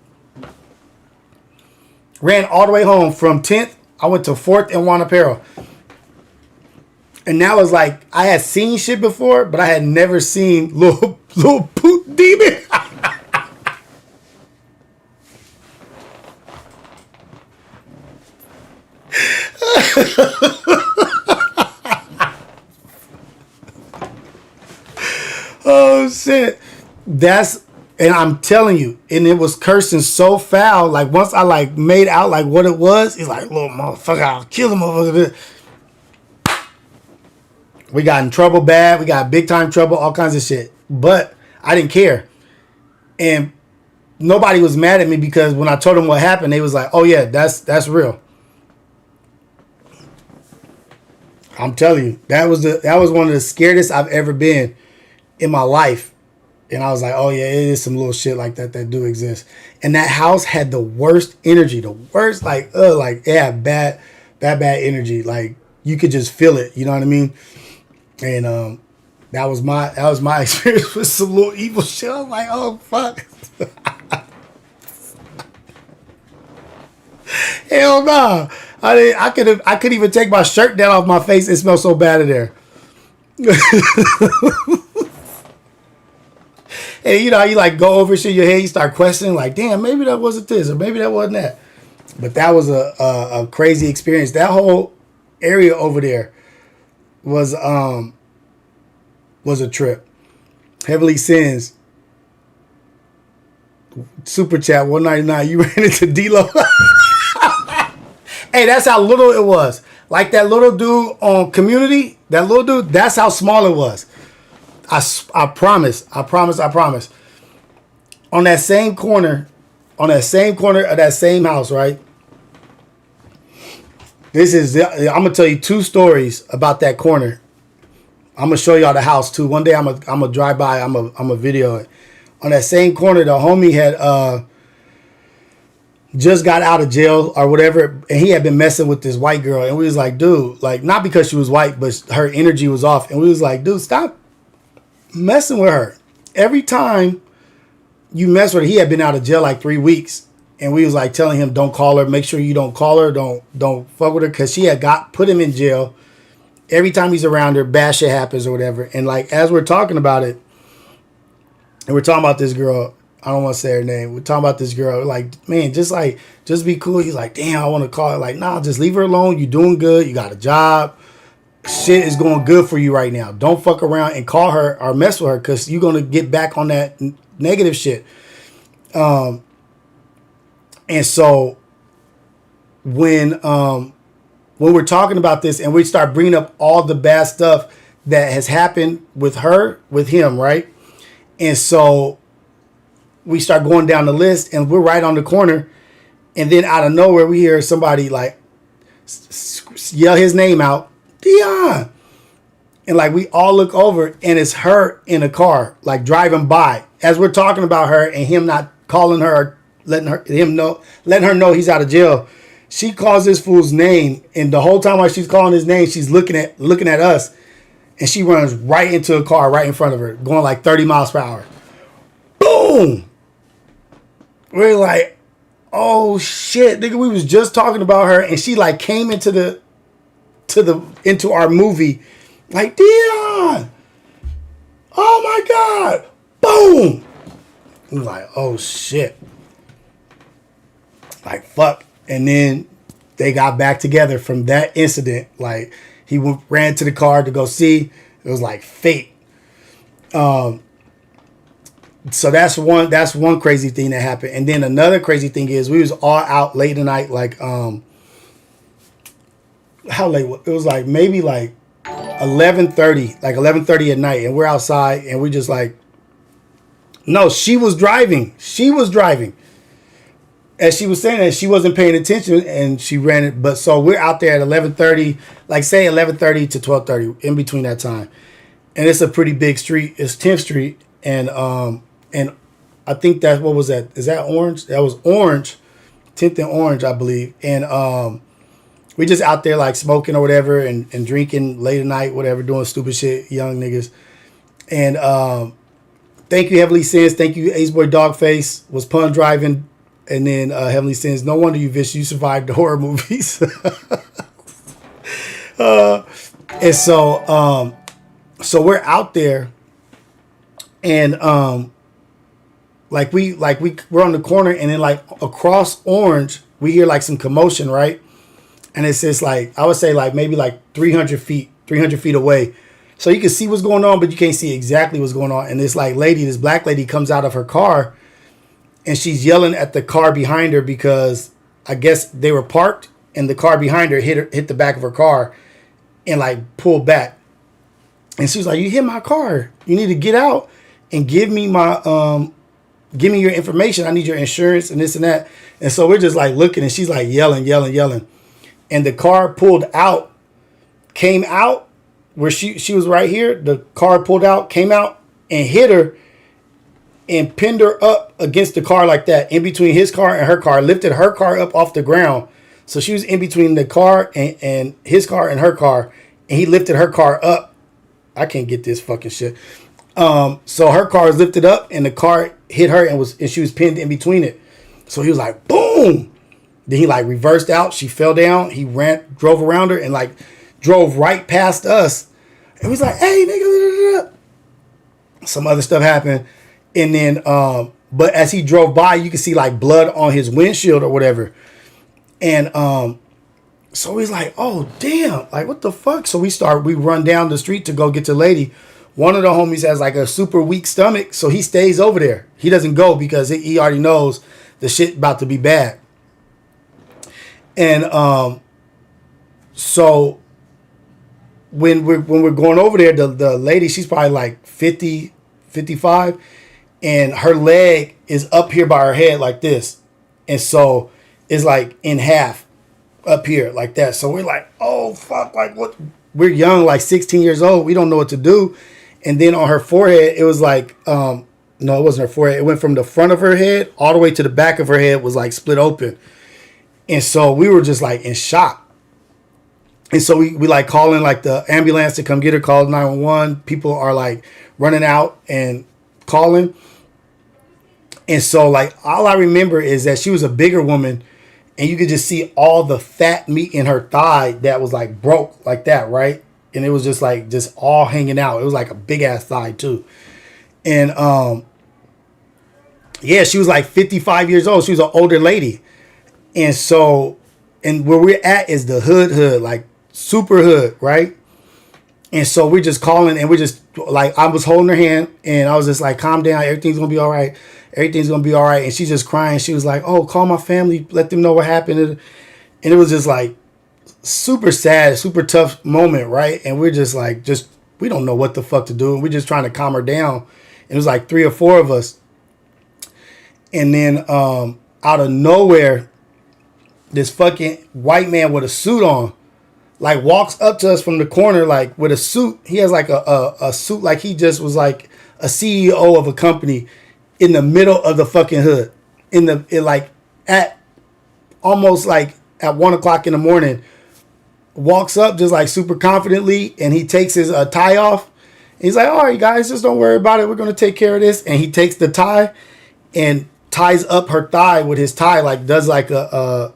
Ran all the way home from 10th. I went to 4th and Juan Aparo. And now it's like, I had seen shit before, but I had never seen little poot demon. Oh shit. And I'm telling you, and it was cursing so foul. Like once I like made out like what it was, he's like, little motherfucker, I'll kill the motherfucker. We got in trouble bad. We got big time trouble, all kinds of shit. But I didn't care. And nobody was mad at me because when I told them what happened, they was like, oh yeah, that's real. I'm telling you, that was one of the scariest I've ever been in my life. And I was like, oh yeah, it is some little shit like that do exist. And that house had the worst energy, the worst, like it had bad energy. Like you could just feel it, you know what I mean? And that was my experience with some little evil shit. I was like, oh fuck. Hell no. I couldn't even take my shirt down off my face. It smelled so bad in there. And you know, you like go over shit in your head, you start questioning, like, damn, maybe that wasn't this, or maybe that wasn't that. But that was a crazy experience. That whole area over there was a trip. Heavenly Sins. Super chat 199. You ran into D-Lo. Hey, that's how little it was. Like that little dude on Community, that little dude, that's how small it was. I promise. On that same corner of that same house, right? I'm gonna tell you 2 stories about that corner. I'm gonna show y'all the house too. One day I'm gonna drive by. I'm gonna video it. On that same corner, the homie had just got out of jail or whatever, and he had been messing with this white girl, and we was like, dude, like not because she was white, but her energy was off, and we was like, dude, stop messing with her. Every time you mess with her, he had been out of jail like 3 weeks, and we was like telling him, don't call her, make sure you don't call her, don't fuck with her, because she had put him in jail. Every time he's around her, bad shit happens or whatever. And like as we're talking about it, and we're talking about this girl, I don't want to say her name, we're talking about this girl, like, man, just be cool. He's like, damn, I want to call her. Like, nah, just leave her alone. You're doing good, you got a job, shit is going good for you right now. Don't fuck around and call her or mess with her because you're going to get back on that negative shit. And so when we're talking about this and we start bringing up all the bad stuff that has happened with her, with him, right? And so we start going down the list and we're right on the corner. And then out of nowhere, we hear somebody like yell his name out, Dion. And like we all look over and it's her in a car, like driving by as we're talking about her and him not calling her, letting her know he's out of jail. She calls this fool's name, and the whole time while she's calling his name, she's looking at us, and she runs right into a car right in front of her, going like 30 miles per hour. Boom! We're like, oh shit, nigga, we was just talking about her, and she like came into our movie, like, Dion! Oh my God! Boom! I'm like, oh shit. Like, fuck. And then they got back together from that incident. Like, he ran to the car to go see. It was like fate. So that's one crazy thing that happened. And then another crazy thing is we was all out late at night. Like, how late? It was like maybe like 11:30, like 11:30 at night. And we're outside and we just like, no, she was driving. As she was saying that, she wasn't paying attention and she ran it. But so we're out there at 11:30, like say 11:30 to 12:30, in between that time. And it's a pretty big street. It's 10th Street. And I think that, what was that? Is that Orange? That was Orange. 10th and Orange, I believe. And we just out there like smoking or whatever and drinking late at night, whatever, doing stupid shit, young niggas. And thank you, Heavenly Sins. Thank you, Aceboy Dogface. Was pun driving. And then Heavenly Sins, no wonder you survived the horror movies. And so we're out there, and we're on the corner, and then like across Orange, we hear like some commotion, right? And it's just like, I would say like maybe like 300 feet away. So you can see what's going on, but you can't see exactly what's going on. And this black lady comes out of her car. And she's yelling at the car behind her because I guess they were parked and the car behind her hit the back of her car and like pulled back. And she was like, "You hit my car. You need to get out and give me your information. I need your insurance and this and that." And so we're just like looking and she's like yelling. And the car pulled out, came out where she was right here. The car pulled out, came out and hit her. And pinned her up against the car like that, in between his car and her car, lifted her car up off the ground. So she was in between the car and his car and her car, and he lifted her car up. I can't get this fucking shit. So her car was lifted up, and the car hit her, and she was pinned in between it. So he was like, boom. Then he like reversed out. She fell down. He drove around her, and like drove right past us. And he was like, "Hey, nigga." Some other stuff happened. And then, but as he drove by, you could see like blood on his windshield or whatever. And so he's like, "Oh, damn, like what the fuck?" So we run down the street to go get the lady. One of the homies has like a super weak stomach, so he stays over there. He doesn't go because he already knows the shit about to be bad. And so when we're going over there, the lady, she's probably like 50, 55. And her leg is up here by her head like this. And so it's like in half up here like that. So we're like, oh, fuck. Like what? We're young, like 16 years old. We don't know what to do. And then on her forehead, it was like, no, it wasn't her forehead. It went from the front of her head all the way to the back of her head was like split open. And so we were just like in shock. And so we like calling like the ambulance to come get her, call 911. People are like running out and calling. And so like all I remember is that she was a bigger woman and you could just see all the fat meat in her thigh that was like broke like that, right? And it was just like just all hanging out. It was like a big ass thigh too. And yeah, she was like 55 years old. She was an older lady. And so, and where we're at is the hood, like super hood, right? And so we're just calling, and we're just like, I was holding her hand, and I was just like, calm down, everything's gonna be all right. Everything's gonna be all right. And she's just crying. She was like, oh, call my family, let them know what happened. And it was just like super sad, super tough moment, right? And we're just like, we don't know what the fuck to do. And we're just trying to calm her down. And it was like 3 or 4 of us. And then out of nowhere, this fucking white man with a suit on, like, walks up to us from the corner, like, with a suit. He has like a suit, like he just was like a CEO of a company in the middle of the fucking hood. Like at almost like at 1 o'clock in the morning, walks up just like super confidently, and he takes his tie off. And he's like, all right, guys, just don't worry about it. We're going to take care of this. And he takes the tie and ties up her thigh with his tie, like does like a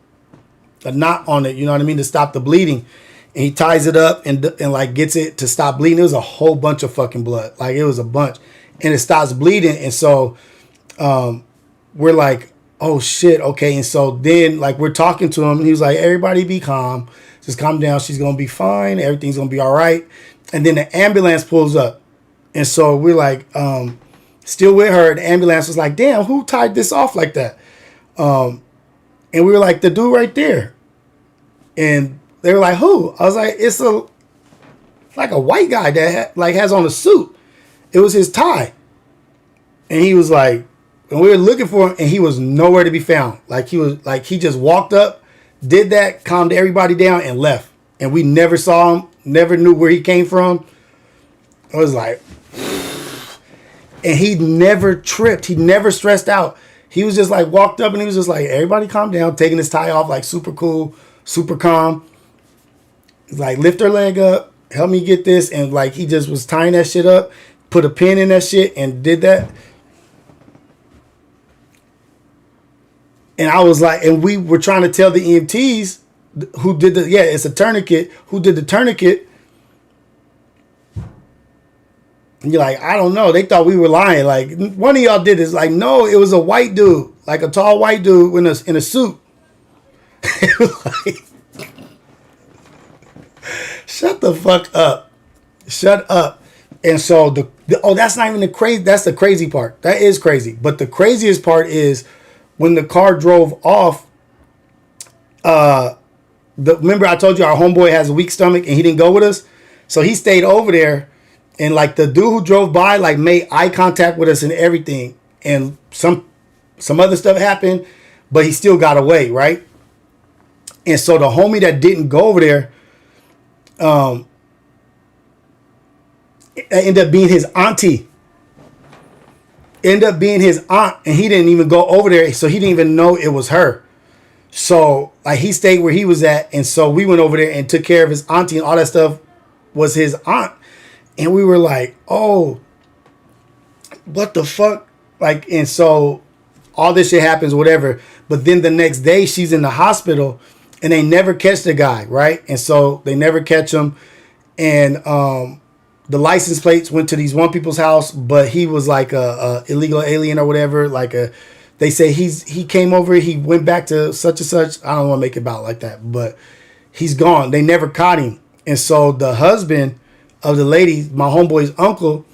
knot on it, you know what I mean, to stop the bleeding. And he ties it up and like gets it to stop bleeding. It was a whole bunch of fucking blood. Like, it was a bunch. And it stops bleeding. And so we're like, oh shit, okay. And so then, like, we're talking to him, and he was like, everybody be calm. Just calm down. She's going to be fine. Everything's going to be all right. And then the ambulance pulls up. And so we're like, still with her. The ambulance was like, damn, who tied this off like that? And we were like, the dude right there. And they were like, who? I was like, it's a white guy that has on a suit. It was his tie. And he was like, and we were looking for him, and he was nowhere to be found. Like, he just walked up, did that, calmed everybody down, and left. And we never saw him, never knew where he came from. I was like, and he never tripped. He never stressed out. He was just like, walked up, and he was just like, everybody calm down, taking his tie off, like super cool, super calm. Like, lift her leg up, help me get this. And like, he just was tying that shit up, put a pin in that shit, and did that. And I was like, and we were trying to tell the EMTs who did it's a tourniquet, who did the tourniquet. And you're like, I don't know. They thought we were lying. Like, one of y'all did this. Like, no, it was a white dude, like a tall white dude in a suit. It was like, shut the fuck up. Shut up. And so that's not even the crazy. That's the crazy part. That is crazy. But the craziest part is when the car drove off. Remember I told you our homeboy has a weak stomach and he didn't go with us, so he stayed over there. And like, the dude who drove by, like, made eye contact with us and everything. And some other stuff happened, but he still got away, right? And so the homie that didn't go over there, it ended up being his auntie. Ended up being his aunt, and he didn't even go over there, so he didn't even know it was her. So like, he stayed where he was at, and so we went over there and took care of his auntie, and all that stuff was his aunt. And we were like, oh, what the fuck? Like, and so all this shit happens, whatever. But then the next day she's in the hospital, and they never catch the guy, right? And so they never catch him. And the license plates went to these one people's house, but he was like a illegal alien or whatever. Like, they say he came over, he went back to such and such. I don't want to make it about like that, but he's gone. They never caught him. And so the husband of the lady, my homeboy's uncle,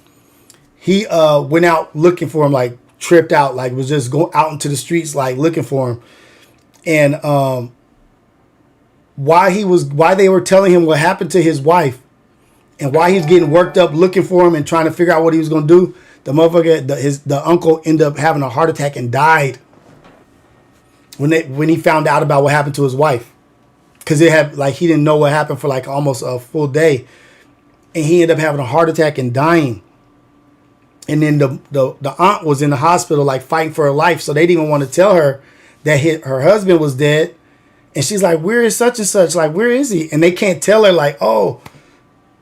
he went out looking for him, like tripped out, like was just going out into the streets, like looking for him. And why they were telling him what happened to his wife, and why he's getting worked up looking for him and trying to figure out what he was gonna do, the motherfucker, the uncle ended up having a heart attack and died when he found out about what happened to his wife, because it had, like, he didn't know what happened for like almost a full day. And he ended up having a heart attack and dying. And then the aunt was in the hospital, like, fighting for her life. So they didn't even want to tell her that her husband was dead. And she's like, where is such and such? Like, where is he? And they can't tell her, like, oh,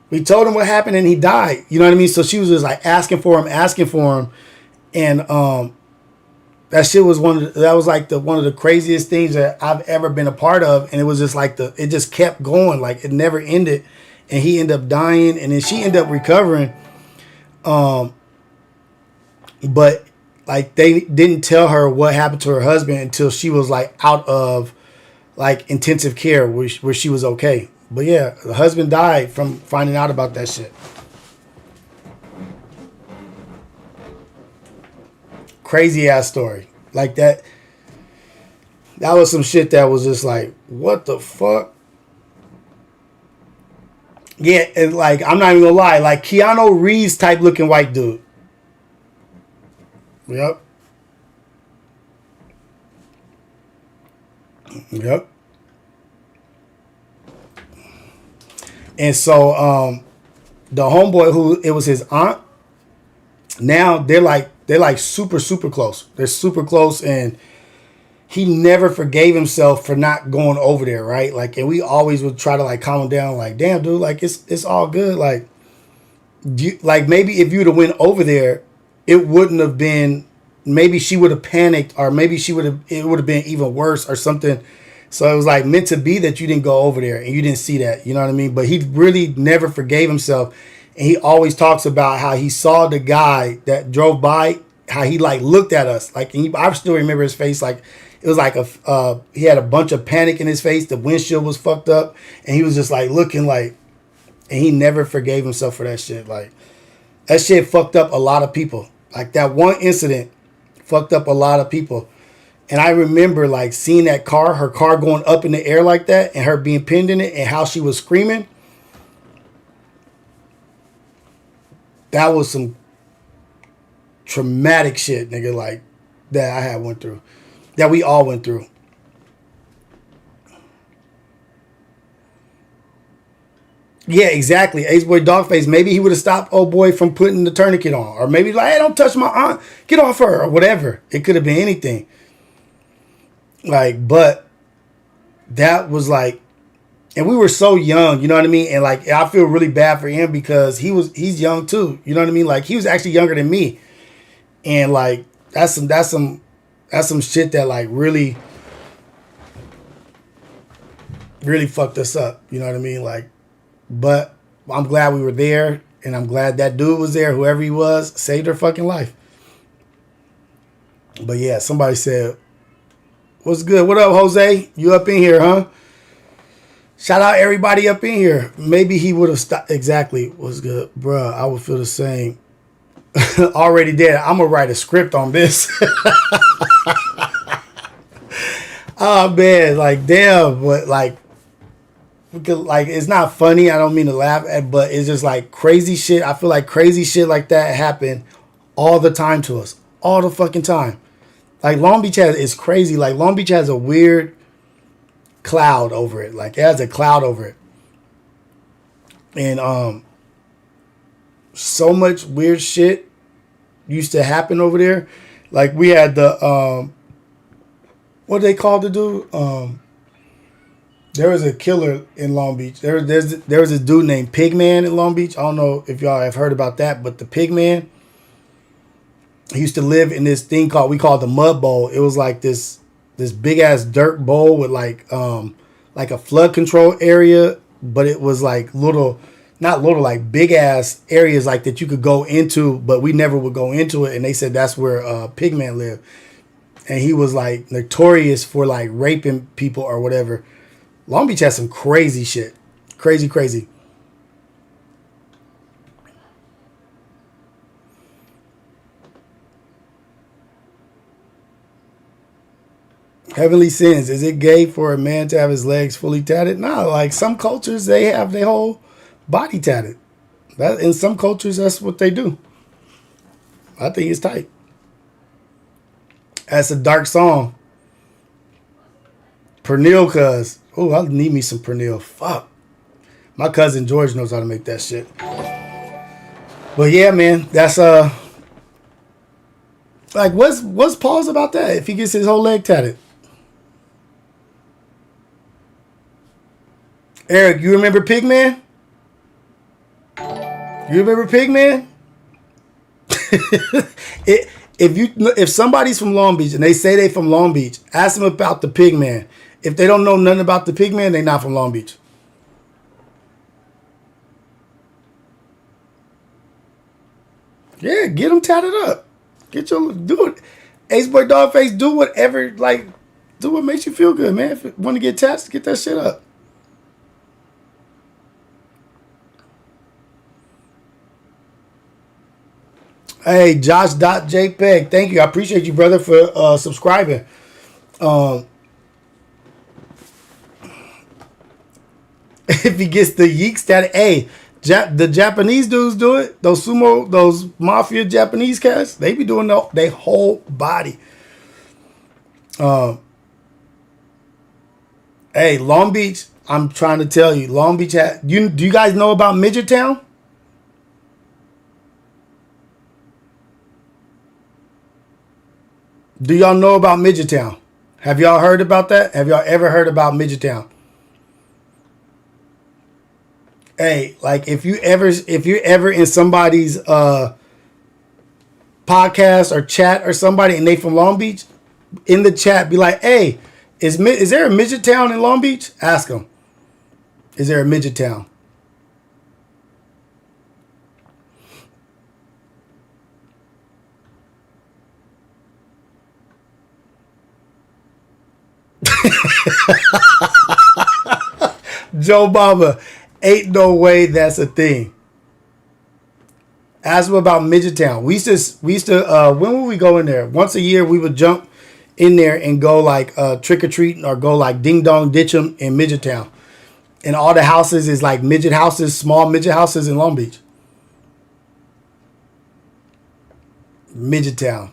we told him what happened and he died. You know what I mean? So she was just like asking for him. And that shit was one of the craziest things that I've ever been a part of. And it was just like it just kept going. Like, it never ended. And he ended up dying, and then she ended up recovering. But like, they didn't tell her what happened to her husband until she was like out of like intensive care, where she was okay. But yeah, the husband died from finding out about that shit. Crazy ass story. Like that. That was some shit that was just like, what the fuck? Yeah, and like, I'm not even gonna lie, like Keanu Reeves type looking white dude. Yep. Yep. And so the homeboy who it was his aunt, now they're like super, super close. They're super close, and he never forgave himself for not going over there, right? Like, and we always would try to like calm him down, like, damn, dude, like it's all good. Like, like maybe if you'd have went over there, it wouldn't have been. Maybe she would have panicked, or maybe it would have been even worse or something. So it was like meant to be that you didn't go over there and you didn't see that. You know what I mean? But he really never forgave himself. And he always talks about how he saw the guy that drove by, how he like looked at us. Like, and I still remember his face. Like, it was like he had a bunch of panic in his face. The windshield was fucked up. And he was just like looking like, and he never forgave himself for that shit. Like, that shit fucked up a lot of people. Like, that one incident fucked up a lot of people. And I remember like seeing that car, her car going up in the air like that, and her being pinned in it, and how she was screaming. That was some traumatic shit, nigga, like that I had went through. That we all went through. Yeah, exactly. Ace Boy Dogface. Maybe he would have stopped old boy from putting the tourniquet on. Or maybe like, hey, don't touch my aunt. Get off her. Or whatever. It could have been anything. Like, but that was like, and we were so young, you know what I mean? And like, I feel really bad for him because he's young too. You know what I mean? Like, he was actually younger than me. And like, that's some shit that like really fucked us up. You know what I mean? Like, but I'm glad we were there, and I'm glad that dude was there, whoever he was, saved her fucking life. But yeah, somebody said, what's good? What up, Jose? You up in here, huh? Shout out everybody up in here. Maybe he would have stopped. Exactly. What's good? Bruh, I would feel the same. Already did. I'm going to write a script on this. Oh, man. Like, damn. But, like, it's not funny. I don't mean to laugh at, but it's just, like, crazy shit. I feel like crazy shit like that happen all the time to us. All the fucking time. Like, Long Beach is crazy. Like, Long Beach has a weird cloud over it. Like, it has a cloud over it. And so much weird shit used to happen over there. Like, we had the what they called the dude? There was a killer in Long Beach. There was this dude named Pigman in Long Beach. I don't know if y'all have heard about that, but the Pigman, he used to live in this thing we called the Mud Bowl. It was like this big ass dirt bowl with like a flood control area, but it was like like big ass areas like that you could go into, but we never would go into it. And they said that's where Pigman lived, and he was like notorious for like raping people or whatever. Long Beach has some crazy shit, crazy. Heavenly Sins. Is it gay for a man to have his legs fully tatted? No, like some cultures, they have their whole body tatted. That in some cultures, that's what they do. I think it's tight. That's a dark song. Pernil, cuz. Oh, I need me some Pernil. Fuck. My cousin George knows how to make that shit. But yeah, man, that's like what's Paul's about that if he gets his whole leg tatted? Eric, you remember Pigman? You remember Pigman? If somebody's from Long Beach and they say they from Long Beach, ask them about the Pigman. If they don't know nothing about the Pigman, they not from Long Beach. Yeah, get them tatted up. Do it. Ace Boy Dogface, do whatever, like, do what makes you feel good, man. If you want to get tats, get that shit up. Hey, Josh.jpg. Thank you. I appreciate you, brother, for subscribing. If he gets the yeek status, hey, the Japanese dudes do it. Those sumo, those mafia Japanese cats, they be doing their whole body. Hey, Long Beach, I'm trying to tell you, Long Beach do you guys know about Midget Town? Do y'all know about Midget Town? Have y'all heard about that? Have y'all ever heard about Midget Town? Hey, like if you're ever in somebody's podcast or chat or somebody and they from Long Beach, in the chat be like, hey, is there a Midget Town in Long Beach? Ask them. Is there a Midget Town? Joe Baba, ain't no way that's a thing. Ask them about Midget Town. We used to when would we go in there? Once a year we would jump in there and go like trick or treating or go like ding dong ditch 'em in Midget Town. And all the houses is like midget houses, small midget houses in Long Beach. Midget Town.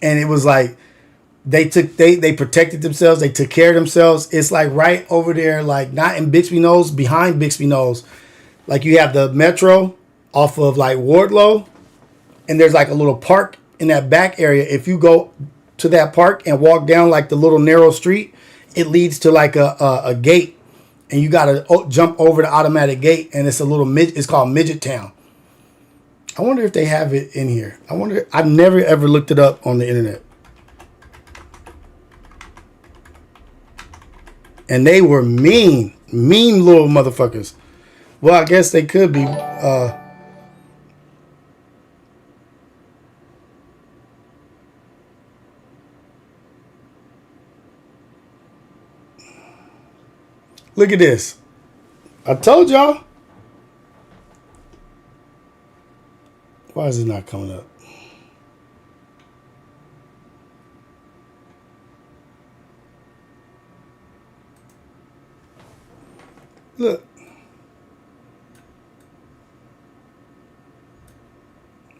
And it was like they protected themselves, they took care of themselves. It's like right over there, like not in Bixby Knolls, behind Bixby Knolls. Like you have the metro off of like Wardlow, and there's like a little park in that back area. If you go to that park and walk down like the little narrow street, it leads to like a gate, and you gotta jump over the automatic gate, and it's a little it's called Midget Town. I wonder if they have it in here. I've never ever looked it up on the internet. And they were mean little motherfuckers. Well, I guess they could be. Look at this. I told y'all. Why is it not coming up? Look.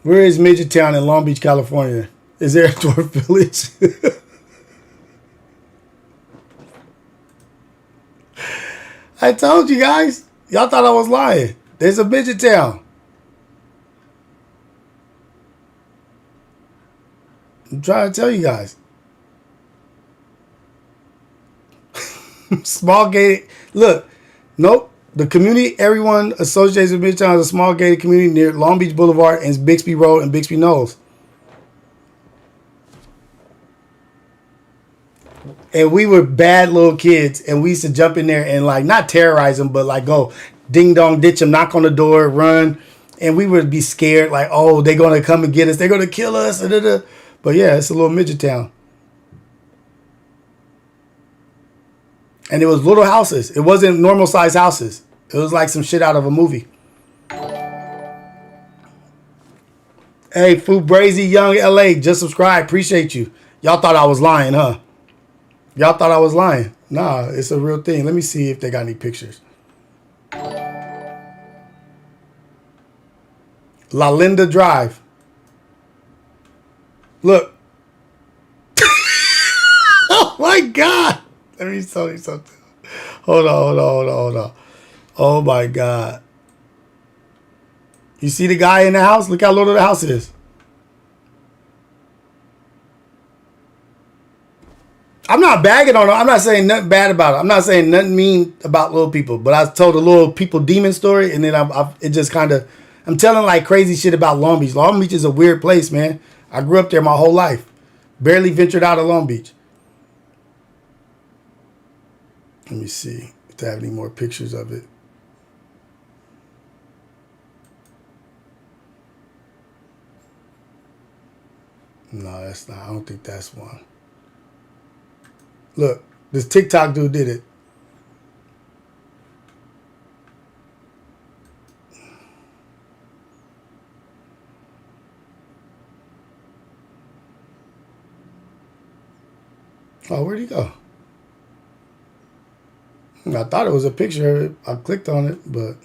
Where is Midget Town in Long Beach, California? Is there a dwarf village? I told you guys. Y'all thought I was lying. There's a Midget Town. I'm trying to tell you guys. Small gated. Look. Nope. The community everyone associates with Midtown is a small gated community near Long Beach Boulevard and Bixby Road and Bixby Knolls. And we were bad little kids, and we used to jump in there and like not terrorize them, but like go ding dong ditch them, knock on the door, run, and we would be scared like, oh, they're gonna come and get us, they're gonna kill us. But yeah, it's a little midget town. And it was little houses. It wasn't normal size houses. It was like some shit out of a movie. Hey, Fubrazy Young LA, just subscribe. Appreciate you. Y'all thought I was lying, huh? Y'all thought I was lying. Nah, it's a real thing. Let me see if they got any pictures. La Linda Drive. Look. Oh my God. Let me tell you something. Hold on. Oh my God. You see the guy in the house? Look how little the house is. I'm not bagging on him. I'm not saying nothing bad about it. I'm not saying nothing mean about little people. But I told a little people demon story, and then it just kind of, I'm telling like crazy shit about Long Beach. Long Beach is a weird place, man. I grew up there my whole life. Barely ventured out of Long Beach. Let me see if they have any more pictures of it. No, that's not. I don't think that's one. Look, this TikTok dude did it. Oh, where'd he go? I thought it was a picture of it. I clicked on it, but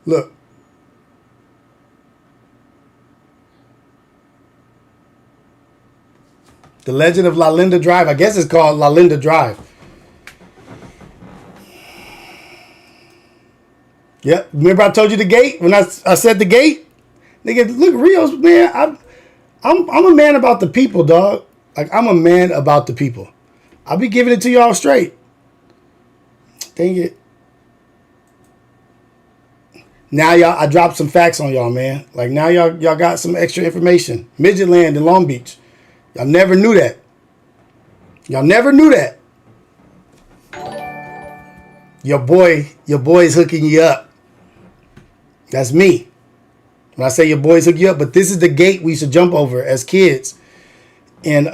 look. The Legend of La Linda Drive. I guess it's called La Linda Drive. Yep. Remember I told you the gate? When I said the gate? Nigga, look, Rios, man, I'm a man about the people, dog. Like, I'm a man about the people. I'll be giving it to y'all straight. Dang it. Now y'all, I dropped some facts on y'all, man. Like, now y'all got some extra information. Midget Land in Long Beach. Y'all never knew that. Y'all never knew that. Your boy's hooking you up. That's me. When I say your boys hook you up, but this is the gate we used to jump over as kids. And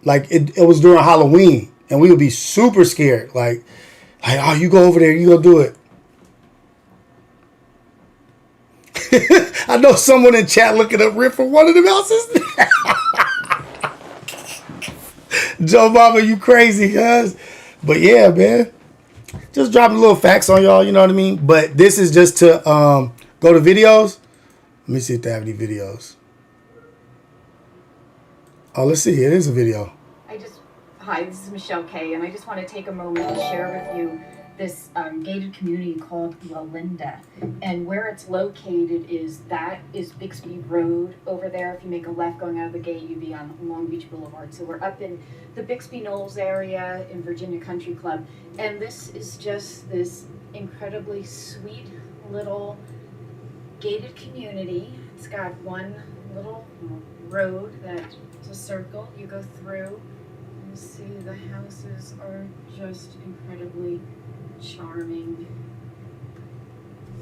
like it was during Halloween. And we would be super scared. Like, oh, you go over there, you go do it. I know someone in chat looking up rip for one of them houses. Joe Mama, you crazy, cuz. But yeah, man. Just dropping little facts on y'all, you know what I mean? But this is just to go to videos. Let me see if they have any videos. Oh, let's see. It is a video. Hi, this is Michelle Kay, and I just want to take a moment to share with you this gated community called La Linda. And where it's located is Bixby Road over there. If you make a left going out of the gate, you'd be on Long Beach Boulevard. So we're up in the Bixby Knolls area in Virginia Country Club. And this is just this incredibly sweet little gated community. It's got one little road that's a circle. You go through. You see the houses are just incredibly charming,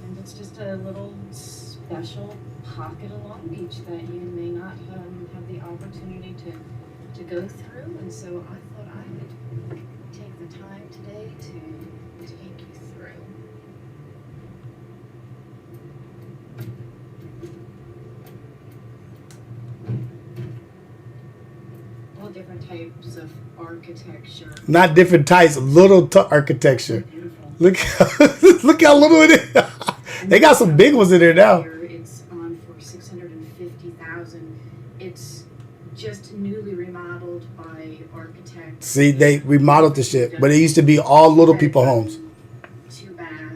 and it's just a little special pocket of Long Beach that you may not have the opportunity to go through, and so I thought I would take the time today to take you through. All different types of architecture. Not different types, little architecture. Beautiful. Look, look how little it is. They got some big ones in there now. It's on for $650,000. It's just newly remodeled by architects. See, they remodeled the shit, but it used to be all little people homes. 2 bath,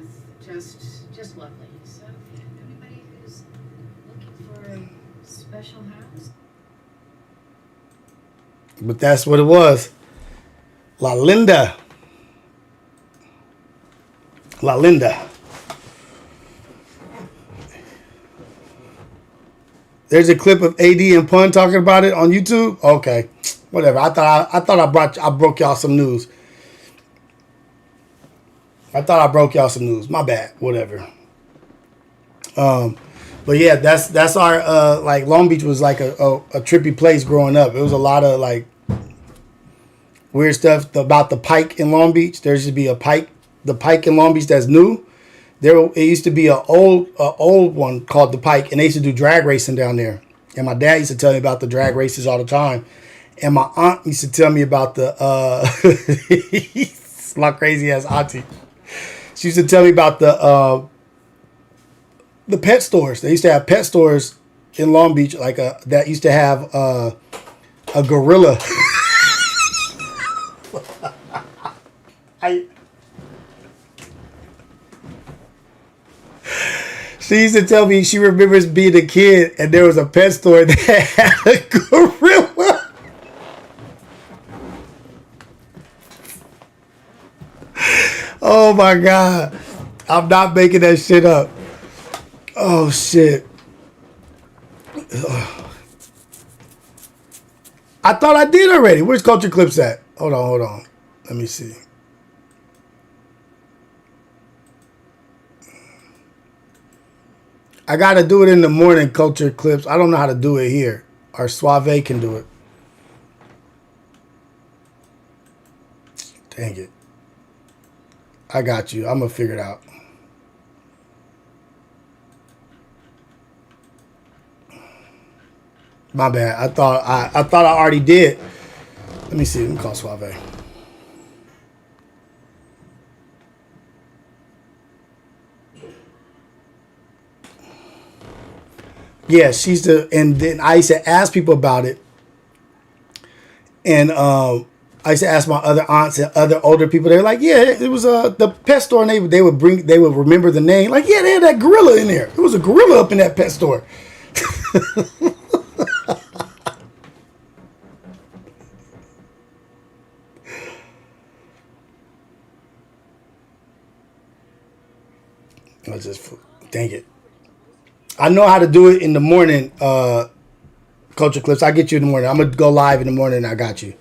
just lovely. So if anybody who's looking for a special house. But that's what it was. La Linda. La Linda. There's a clip of AD and Pun talking about it on YouTube. Okay, whatever. I thought I broke y'all some news. I thought I broke y'all some news. My bad. Whatever. But yeah, that's our like Long Beach was like a trippy place growing up. It was a lot of like weird stuff about the Pike in Long Beach. There used to be a Pike, the Pike in Long Beach that's new. It used to be an old one called the Pike, and they used to do drag racing down there. And my dad used to tell me about the drag races all the time. And my aunt used to tell me about the it's my crazy ass auntie. She used to tell me about the pet stores. They used to have pet stores in Long Beach, like that used to have a gorilla. She used to tell me she remembers being a kid and there was a pet store that had a gorilla. Oh my God. I'm not making that shit up. Oh shit. I thought I did already. Where's Culture Clips at? Hold on. Let me see. I gotta do it in the morning, Culture Clips. I don't know how to do it here. Or Suave can do it. Dang it. I got you. I'm gonna figure it out. My bad. I thought I already did. Let me see. Let me call Suave. Yeah, she's and then I used to ask people about it. And I used to ask my other aunts and other older people. They're like, yeah, it was the pet store, and they would remember the name. Like, yeah, they had that gorilla in there. It was a gorilla up in that pet store. I just dang it. I know how to do it in the morning, Culture Clips. I'll get you in the morning. I'm going to go live in the morning and I got you.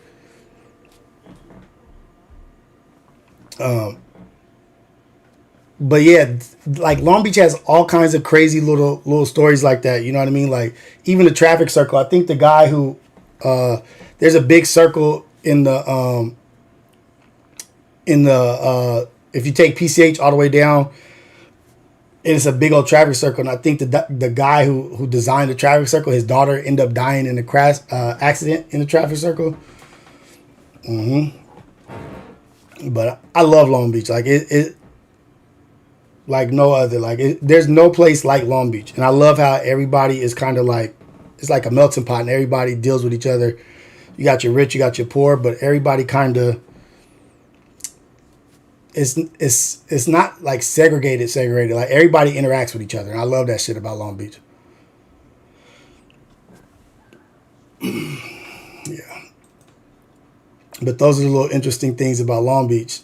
But yeah, like Long Beach has all kinds of crazy little stories like that. You know what I mean? Like even the traffic circle. I think the guy who, there's a big circle in the, if you take PCH all the way down, it's a big old traffic circle, and I think the guy who designed the traffic circle, his daughter ended up dying in a crash accident in the traffic circle. But I love Long Beach, like it like no other. Like there's no place like Long Beach, and I love how everybody is kind of like it's like a melting pot, and everybody deals with each other. You got your rich, you got your poor, but everybody kind of. It's not like segregated. Like everybody interacts with each other, and I love that shit about Long Beach. Yeah, but those are the little interesting things about Long Beach.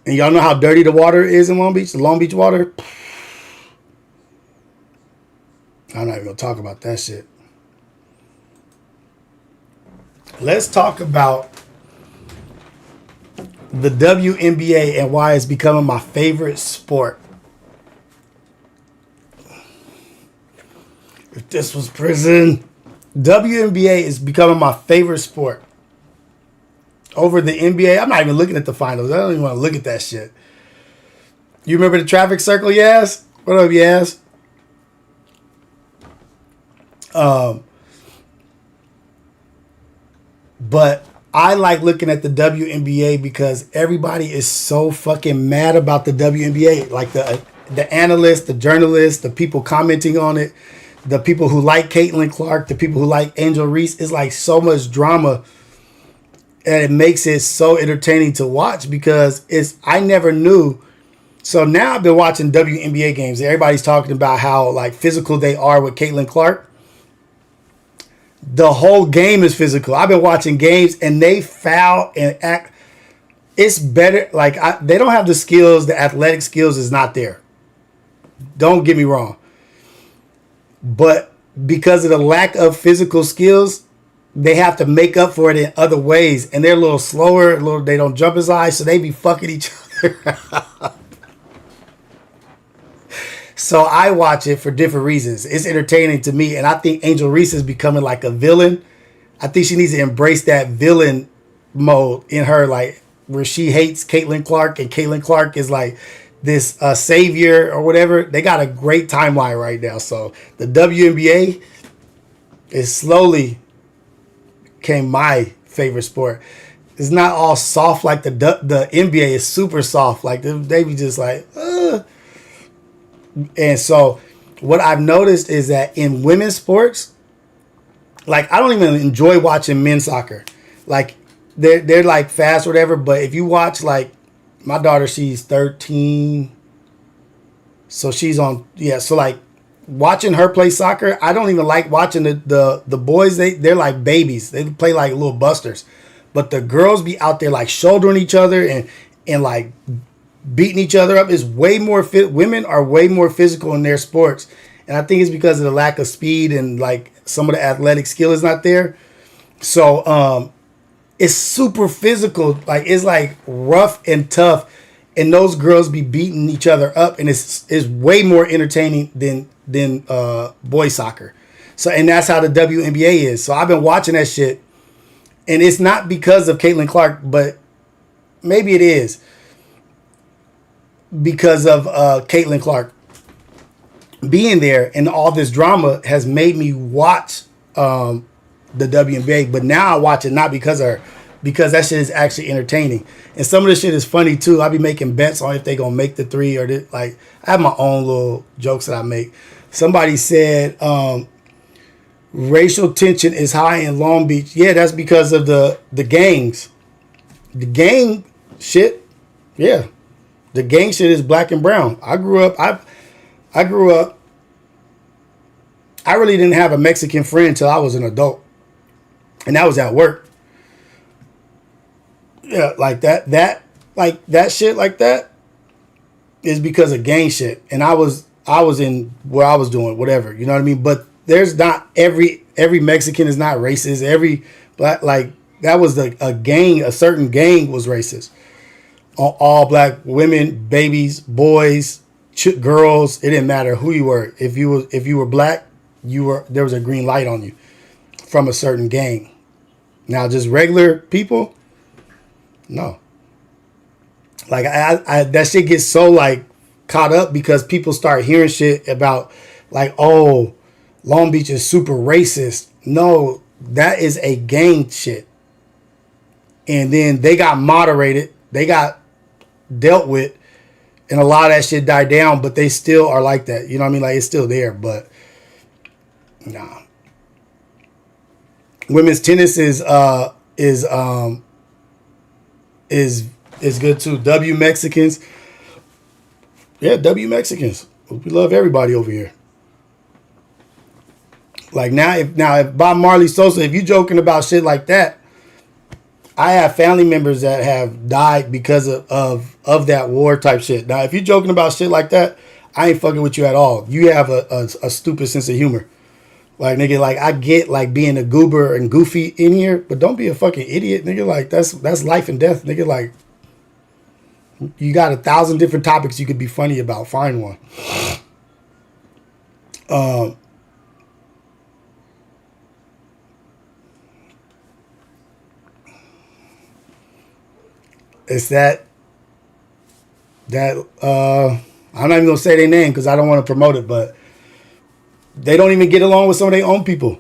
And y'all know how dirty the water is in Long Beach. The Long Beach water. I'm not even gonna talk about that shit. Let's talk about the WNBA and why it's becoming my favorite sport. If this was prison, WNBA is becoming my favorite sport. Over the NBA, I'm not even looking at the finals. I don't even want to look at that shit. You remember the traffic circle, Yas? What up, Yas? But I like looking at the WNBA because everybody is so fucking mad about the WNBA. Like the analysts, the journalists, the people commenting on it, the people who like Caitlin Clark, the people who like Angel Reese. It's like so much drama. And it makes it so entertaining to watch because I never knew. So now I've been watching WNBA games. Everybody's talking about how like physical they are with Caitlin Clark. The whole game is physical. I've been watching games and they foul and act. It's better. Like they don't have the skills. The athletic skills is not there. Don't get me wrong. But because of the lack of physical skills, they have to make up for it in other ways. And they're a little slower. They don't jump as high. So they be fucking each other. So I watch it for different reasons. It's entertaining to me. And I think Angel Reese is becoming like a villain. I think she needs to embrace that villain mode in her, like where she hates Caitlin Clark and Caitlin Clark is like this savior or whatever. They got a great timeline right now. So the WNBA is slowly became my favorite sport. It's not all soft like the NBA is super soft. Like they be just like, And so what I've noticed is that in women's sports, like I don't even enjoy watching men's soccer. Like they're like fast or whatever. But if you watch like my daughter, she's 13. So she's on. Yeah. So like watching her play soccer, I don't even like watching the boys. They're like babies. They play like little busters. But the girls be out there like shouldering each other and like beating each other up. Is way more fit. Women are way more physical in their sports. And I think it's because of the lack of speed and like some of the athletic skill is not there. So it's super physical. Like it's like rough and tough. And those girls be beating each other up. And it's way more entertaining than boys soccer. So and that's how the WNBA is. So I've been watching that shit. And it's not because of Caitlin Clark, but maybe it is because of Caitlin Clark being there, and all this drama has made me watch the WNBA, but now I watch it not because of her, because that shit is actually entertaining. And some of the shit is funny too. I be making bets on if they gonna make the three or like I have my own little jokes that I make. Somebody said racial tension is high in Long Beach. Yeah, that's because of the gangs. The gang shit, yeah. The gang shit is black and brown. I grew up. I really didn't have a Mexican friend until I was an adult, and that was at work. Yeah, like that shit like that is because of gang shit, and I was in where I was doing whatever, you know what I mean. But there's not every Mexican is not racist. Every black like that was a gang. A certain gang was racist. All black women, babies, boys, girls. It didn't matter who you were. If you were black, there was a green light on you from a certain gang. Now, just regular people, no. Like I that shit gets so like caught up because people start hearing shit about like, oh, Long Beach is super racist. No, that is a gang shit. And then they got moderated. They got dealt with, and a lot of that shit died down, but they still are like that. You know what I mean? Like, it's still there, but nah. Women's tennis is good too. W Mexicans. Yeah, W Mexicans. We love everybody over here. Like if Bob Marley Sosa, if you joking about shit like that, I have family members that have died because of that war type shit. Now, if you're joking about shit like that, I ain't fucking with you at all. You have a stupid sense of humor. Like, nigga, like, I get, like, being a goober and goofy in here, but don't be a fucking idiot, nigga. Like, that's life and death, nigga. Like, you got 1,000 different topics you could be funny about. Find one. It's that I'm not even gonna say their name because I don't want to promote it, but they don't even get along with some of their own people.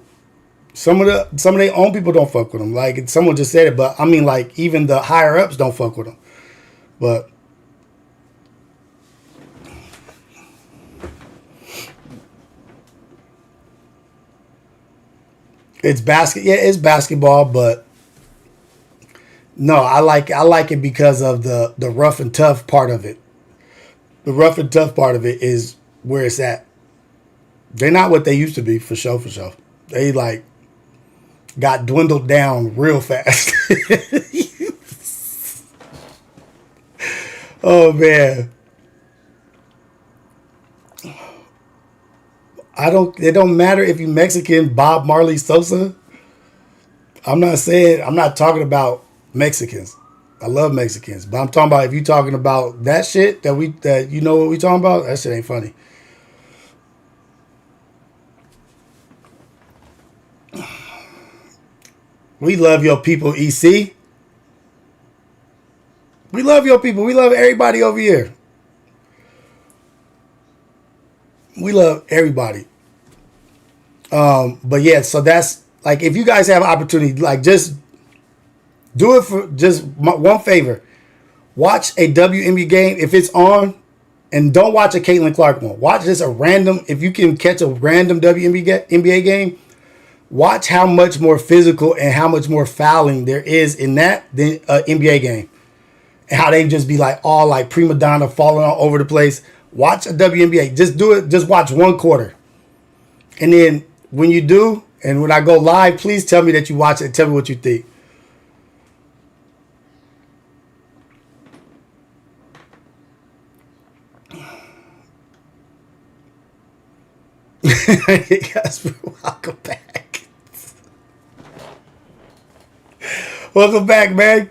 Some of their own people don't fuck with them. Like, someone just said it, but I mean, like, even the higher ups don't fuck with them. But it's basketball, but no, I like it because of the rough and tough part of it. The rough and tough part of it is where it's at. They're not what they used to be, for sure. They like got dwindled down real fast. Oh man. It don't matter if you Mexican, Bob Marley Sosa. I'm not talking about Mexicans. I love Mexicans, but I'm talking about if you talking about that shit that you know what we talking about, that shit ain't funny. We love your people, EC. We love your people. We love everybody over here. We love everybody. But yeah, so that's like, if you guys have opportunity, like, just do it for just one favor. Watch a WNBA game if it's on, and don't watch a Caitlin Clark one. Watch just a random, if you can catch a random WNBA game, watch how much more physical and how much more fouling there is in that than an NBA game. And how they just be like all like prima donna falling all over the place. Watch a WNBA. Just do it. Just watch one quarter. And then when you do, and when I go live, please tell me that you watch it and tell me what you think. Yes, welcome back. Welcome back, man.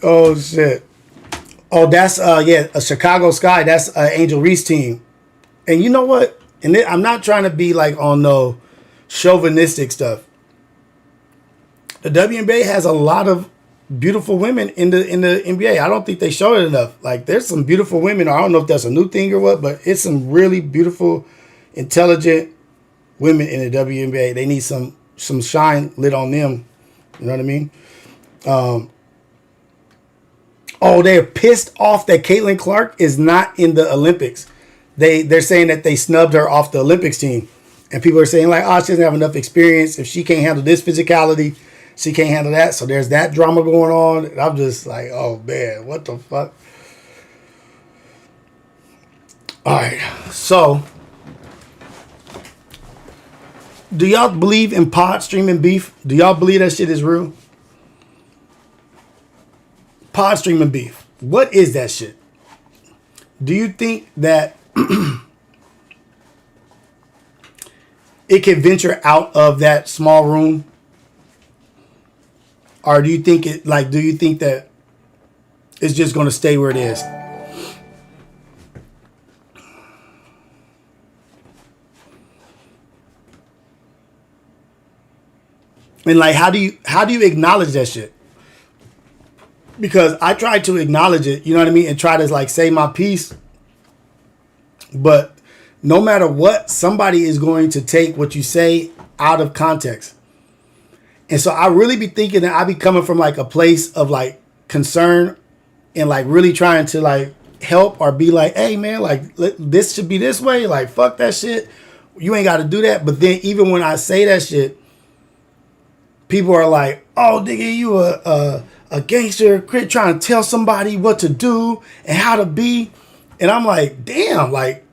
Oh shit. Oh, that's a Chicago Sky. That's Angel Reese team. And you know what? And I'm not trying to be like on no chauvinistic stuff. The WNBA has a lot of beautiful women in the NBA. I don't think they show it enough. Like, there's some beautiful women. I don't know if that's a new thing or what, but it's some really beautiful, intelligent women in the WNBA. They need some some shine lit on them. You know what I mean? Oh, they're pissed off that Caitlin Clark is not in the Olympics. They're saying that they snubbed her off the Olympics team. And people are saying like, oh, she doesn't have enough experience. If she can't handle this physicality, she can't handle that. So there's that drama going on. And I'm just like, oh, man, what the fuck? All right. So do y'all believe in pod streaming beef? Do y'all believe that shit is real? Pod streaming beef. What is that shit? Do you think that it can venture out of that small room? Or do you think that it's just going to stay where it is? And like, how do you acknowledge that shit? Because I try to acknowledge it, you know what I mean, and try to like say my piece. But no matter what, somebody is going to take what you say out of context. And so I really be thinking that I be coming from like a place of like concern and like really trying to like help or be like, hey man, like this should be this way. Like fuck that shit. You ain't got to do that. But then even when I say that shit, people are like, oh nigga, you a gangster, quit trying to tell somebody what to do and how to be. And I'm like, damn, like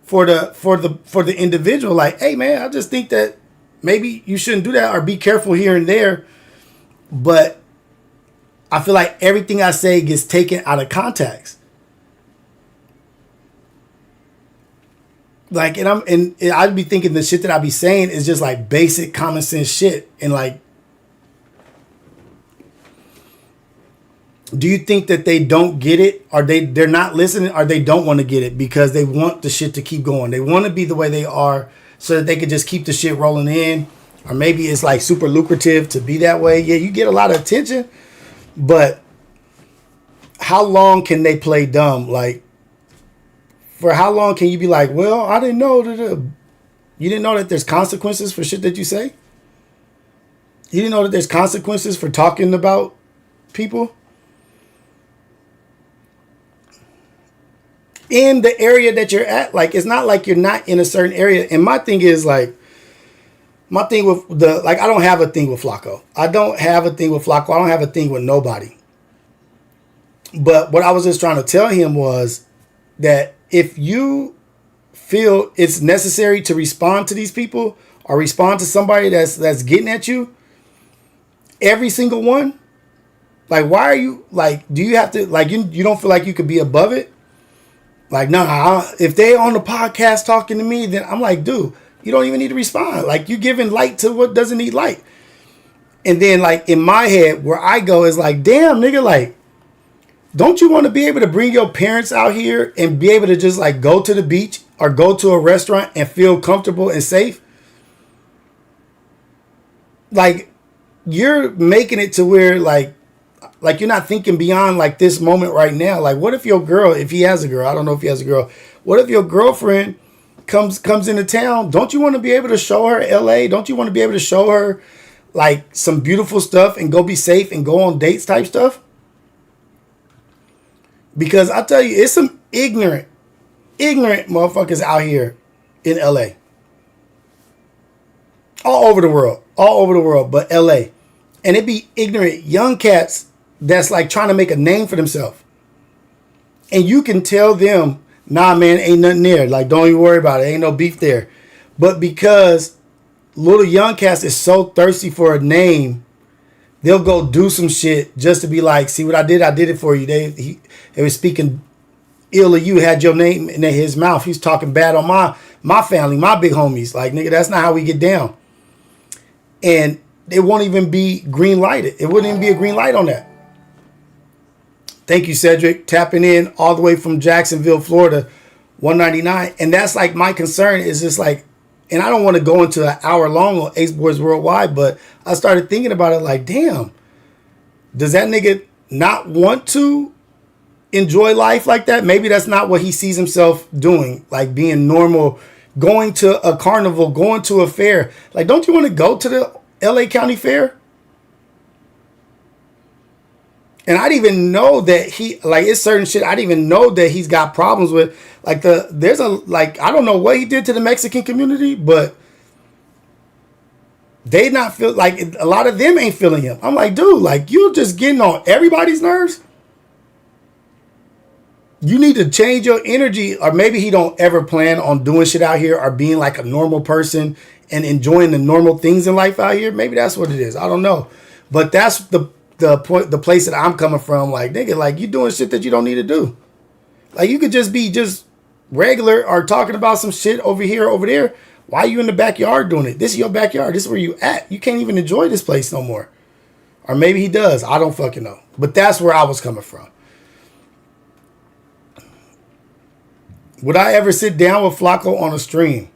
for the individual, like, hey man, I just think that maybe you shouldn't do that or be careful here and there. But I feel like everything I say gets taken out of context. Like, and I'd be thinking the shit that I be saying is just like basic common sense shit. And like, do you think that they don't get it, or they're not listening, or they don't want to get it because they want the shit to keep going? They want to be the way they are so that they can just keep the shit rolling in. Or maybe it's like super lucrative to be that way. Yeah, you get a lot of attention, but how long can they play dumb? Like, for how long can you be like, well, I didn't know that you didn't know that there's consequences for shit that you say? You didn't know that there's consequences for talking about people? In the area that you're at, like, it's not like you're not in a certain area. And my thing is like, my thing with I don't have a thing with Flacco. I don't have a thing with Flacco. I don't have a thing with nobody. But what I was just trying to tell him was that if you feel it's necessary to respond to these people or respond to somebody that's getting at you, every single one, like, why are you, like, do you have to, like, you don't feel like you could be above it? Like, nah, if they on the podcast talking to me, then I'm like, dude, you don't even need to respond. Like, you're giving light to what doesn't need light. And then, like, in my head, where I go is like, damn, nigga, like, don't you want to be able to bring your parents out here and be able to just like go to the beach or go to a restaurant and feel comfortable and safe? Like, you're making it to where like you're not thinking beyond like this moment right now. Like, what if your girl, if he has a girl, I don't know if he has a girl, what if your girlfriend comes into town? Don't you want to be able to show her LA? Don't you want to be able to show her like some beautiful stuff and go be safe and go on dates type stuff? Because I tell you, it's some ignorant motherfuckers out here in LA. All over the world, but LA. And it be ignorant young cats that's like trying to make a name for themselves. And you can tell them, nah, man, ain't nothing there. Like, don't even worry about it. Ain't no beef there. But because little young cats is so thirsty for a name, they'll go do some shit just to be like, see what I did? I did it for you. They were speaking ill of you, had your name in his mouth. He's talking bad on my family, my big homies. Like, nigga, that's not how we get down. And it won't even be green lighted. It wouldn't even be a green light on that. Thank you, Cedric. Tapping in all the way from Jacksonville, Florida, 199. And that's like my concern is just like, and I don't want to go into an hour long on Ace Boys Worldwide, but I started thinking about it like, damn, does that nigga not want to enjoy life like that, maybe that's not what he sees himself doing, like being normal, going to a carnival, going to a fair. Like, don't you want to go to the LA County Fair? And I didn't even know that he, like, it's certain shit I didn't even know that he's got problems with. Like, there's a, like, I don't know what he did to the Mexican community, but they not feel, like, a lot of them ain't feeling him. I'm like, dude, like, you just getting on everybody's nerves. You need to change your energy, or maybe he don't ever plan on doing shit out here or being like a normal person and enjoying the normal things in life out here. Maybe that's what it is. I don't know. But that's the point, the place that I'm coming from. Like, nigga, like, you doing shit that you don't need to do. Like, you could just be just regular or talking about some shit over here, over there. Why are you in the backyard doing it? This is your backyard. This is where you at. You can't even enjoy this place no more. Or maybe he does. I don't fucking know. But that's where I was coming from. Would I ever sit down with Flacco on a stream?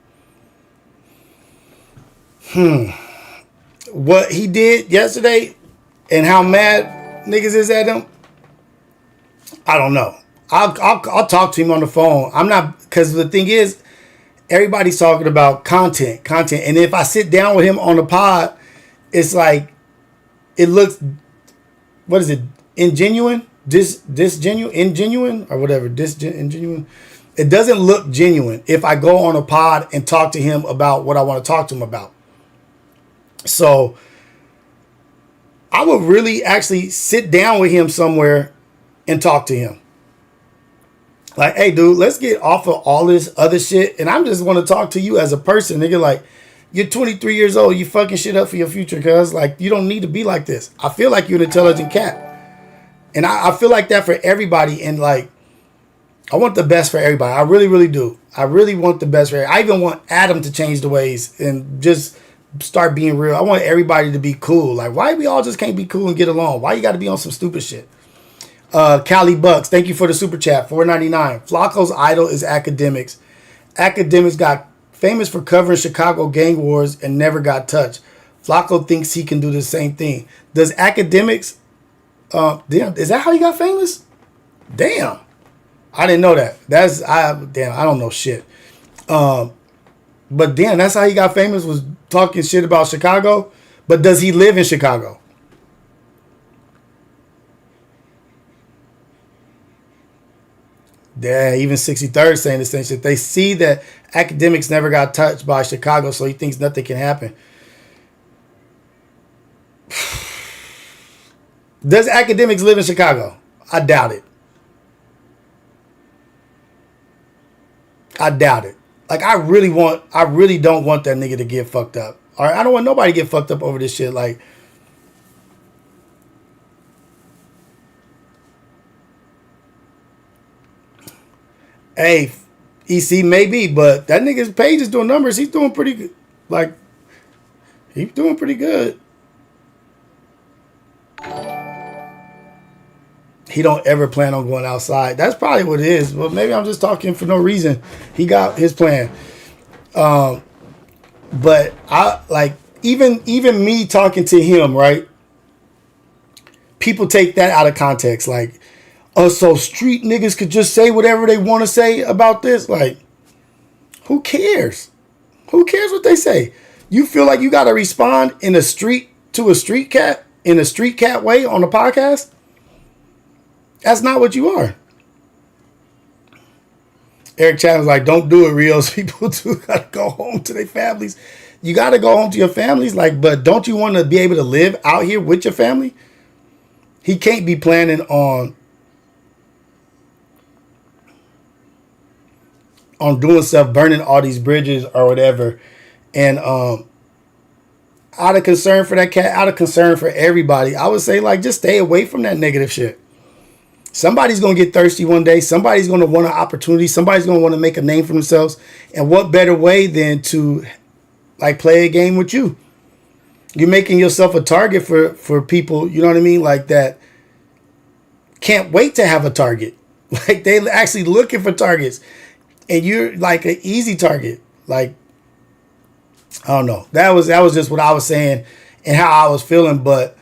What he did yesterday and how mad niggas is at him, I don't know. I'll talk to him on the phone. I'm not, because the thing is, everybody's talking about content. And if I sit down with him on the pod, it's like, it looks, what is it? Ingenuine? Ingenuine? Or whatever. Ingenuine? It doesn't look genuine if I go on a pod and talk to him about what I want to talk to him about. So I would really actually sit down with him somewhere and talk to him. Like, hey, dude, let's get off of all this other shit. And I just want to talk to you as a person. Nigga, like, you're 23 years old. You fucking shit up for your future, cuz. Like, you don't need to be like this. I feel like you're an intelligent cat. And I feel like that for everybody. And, like, I want the best for everybody. I really, really do. I really want the best for everybody. I even want Adam to change the ways and just start being real. I want everybody to be cool. Like, why we all just can't be cool and get along? Why you got to be on some stupid shit? Cali Bucks, thank you for the super chat. $4.99. Flacco's idol is Academics. Academics got famous for covering Chicago gang wars and never got touched. Flacco thinks he can do the same thing. Does Academics? Damn, is that how he got famous? Damn. I didn't know that. I don't know shit. But damn, that's how he got famous, was talking shit about Chicago. But does he live in Chicago? Yeah, even 63rd saying the same shit. They see that Academics never got touched by Chicago, so he thinks nothing can happen. Does Academics live in Chicago? I doubt it. I doubt it. Like, I really don't want that nigga to get fucked up. All right, I don't want nobody to get fucked up over this shit. Like, hey, EC maybe, but that nigga's page is doing numbers. He's doing pretty good. Like, he's doing pretty good. He don't ever plan on going outside. That's probably what it is. But maybe I'm just talking for no reason. He got his plan. But I like even me talking to him, right? People take that out of context. Like, oh, so street niggas could just say whatever they want to say about this. Like, who cares? Who cares what they say? You feel like you got to respond in a street cat in a street cat way on a podcast? That's not what you are. Eric Chapman's like, don't do it, Rios. People do gotta go home to their families. You gotta go home to your families, like, but don't you want to be able to live out here with your family? He can't be planning on doing stuff, burning all these bridges or whatever. And out of concern for that cat, out of concern for everybody, I would say, like, just stay away from that negative shit. Somebody's going to get thirsty one day. Somebody's going to want an opportunity. Somebody's going to want to make a name for themselves. And what better way than to, like, play a game with you? You're making yourself a target for people, you know what I mean? Like, that can't wait to have a target. Like, they actually looking for targets. And you're like an easy target. Like, I don't know. That was just what I was saying and how I was feeling. But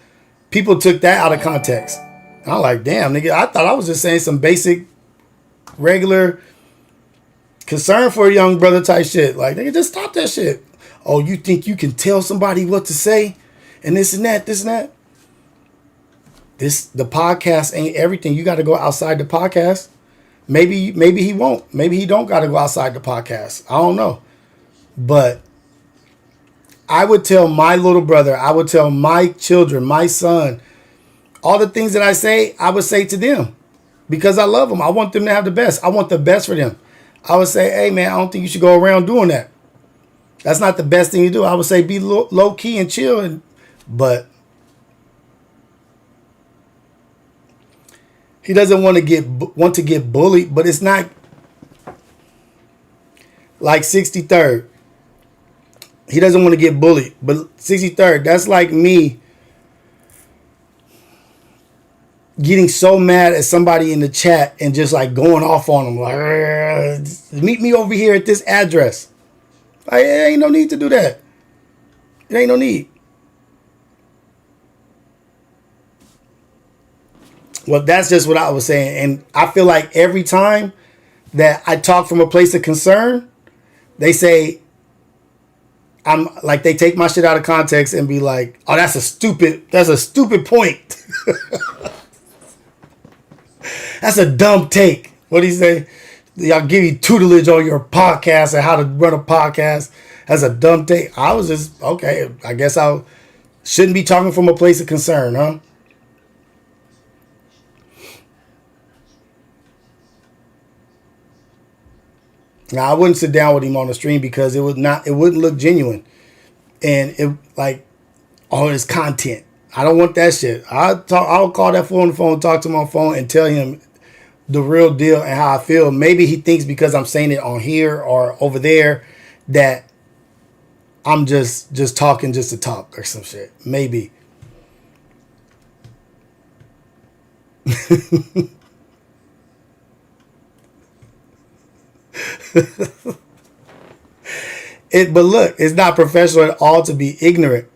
people took that out of context. I'm like, damn, nigga, I thought I was just saying some basic, regular concern for a young brother type shit. Like, nigga, just stop that shit. Oh, you think you can tell somebody what to say? And this and that, this and that. The podcast ain't everything. You got to go outside the podcast. Maybe he won't. Maybe he don't got to go outside the podcast. I don't know. But I would tell my little brother, I would tell my children, my son, all the things that I say, I would say to them because I love them. I want them to have the best. I want the best for them. I would say, hey, man, I don't think you should go around doing that. That's not the best thing to do. I would say be low key and chill. But he doesn't want to get bullied, but it's not like 63rd. He doesn't want to get bullied, but 63rd, that's like me getting so mad at somebody in the chat and just like going off on them. Like, meet me over here at this address. Like, there ain't no need to do that. There ain't no need. Well, that's just what I was saying. And I feel like every time that I talk from a place of concern, they say, I'm like, they take my shit out of context and be like, oh, that's a stupid point. That's a dumb take. What do you say? Y'all give you tutelage on your podcast and how to run a podcast. That's a dumb take. I was just, okay, I guess I shouldn't be talking from a place of concern, huh? Now, I wouldn't sit down with him on the stream because it wouldn't look genuine. And it like all this content. I don't want that shit. I'll call that fool on the phone, talk to him on the phone and tell him the real deal and how I feel. Maybe he thinks because I'm saying it on here or over there that I'm just talking just to talk or some shit. Maybe. But look, it's not professional at all to be ignorant.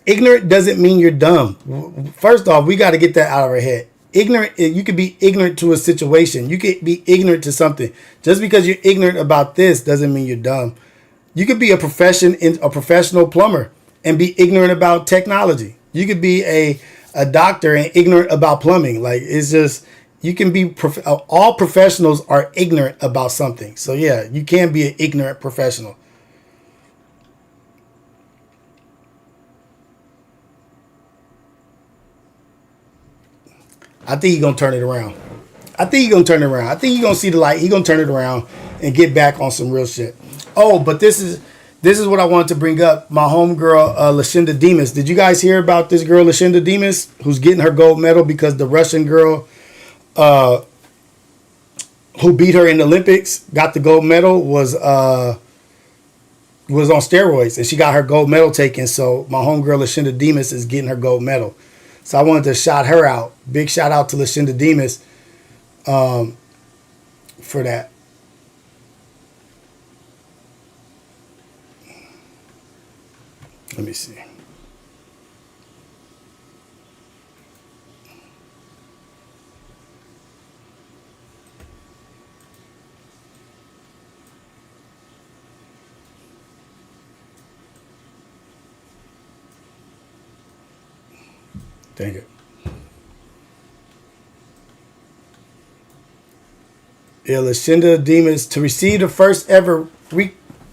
Ignorant doesn't mean you're dumb. First off, we got to get that out of our head. Ignorant, you could be ignorant to a situation. You could be ignorant to something. Just because you're ignorant about this doesn't mean you're dumb. You could be a professional plumber and be ignorant about technology. You could be a doctor and ignorant about plumbing. Like, it's just, you can be, all professionals are ignorant about something. So yeah, you can be an ignorant professional. I think he's going to turn it around. I think he's going to see the light. He's going to turn it around and get back on some real shit. Oh, but this is what I wanted to bring up. My homegirl, Lashinda Demas. Did you guys hear about this girl, Lashinda Demas, who's getting her gold medal because the Russian girl who beat her in the Olympics, got the gold medal, was on steroids, and she got her gold medal taken. So my homegirl, Lashinda Demas, is getting her gold medal. So I wanted to shout her out. Big shout out to Lashinda Demas for that. Let me see. Dang it. Yeah, Lashinda Demas to receive the first ever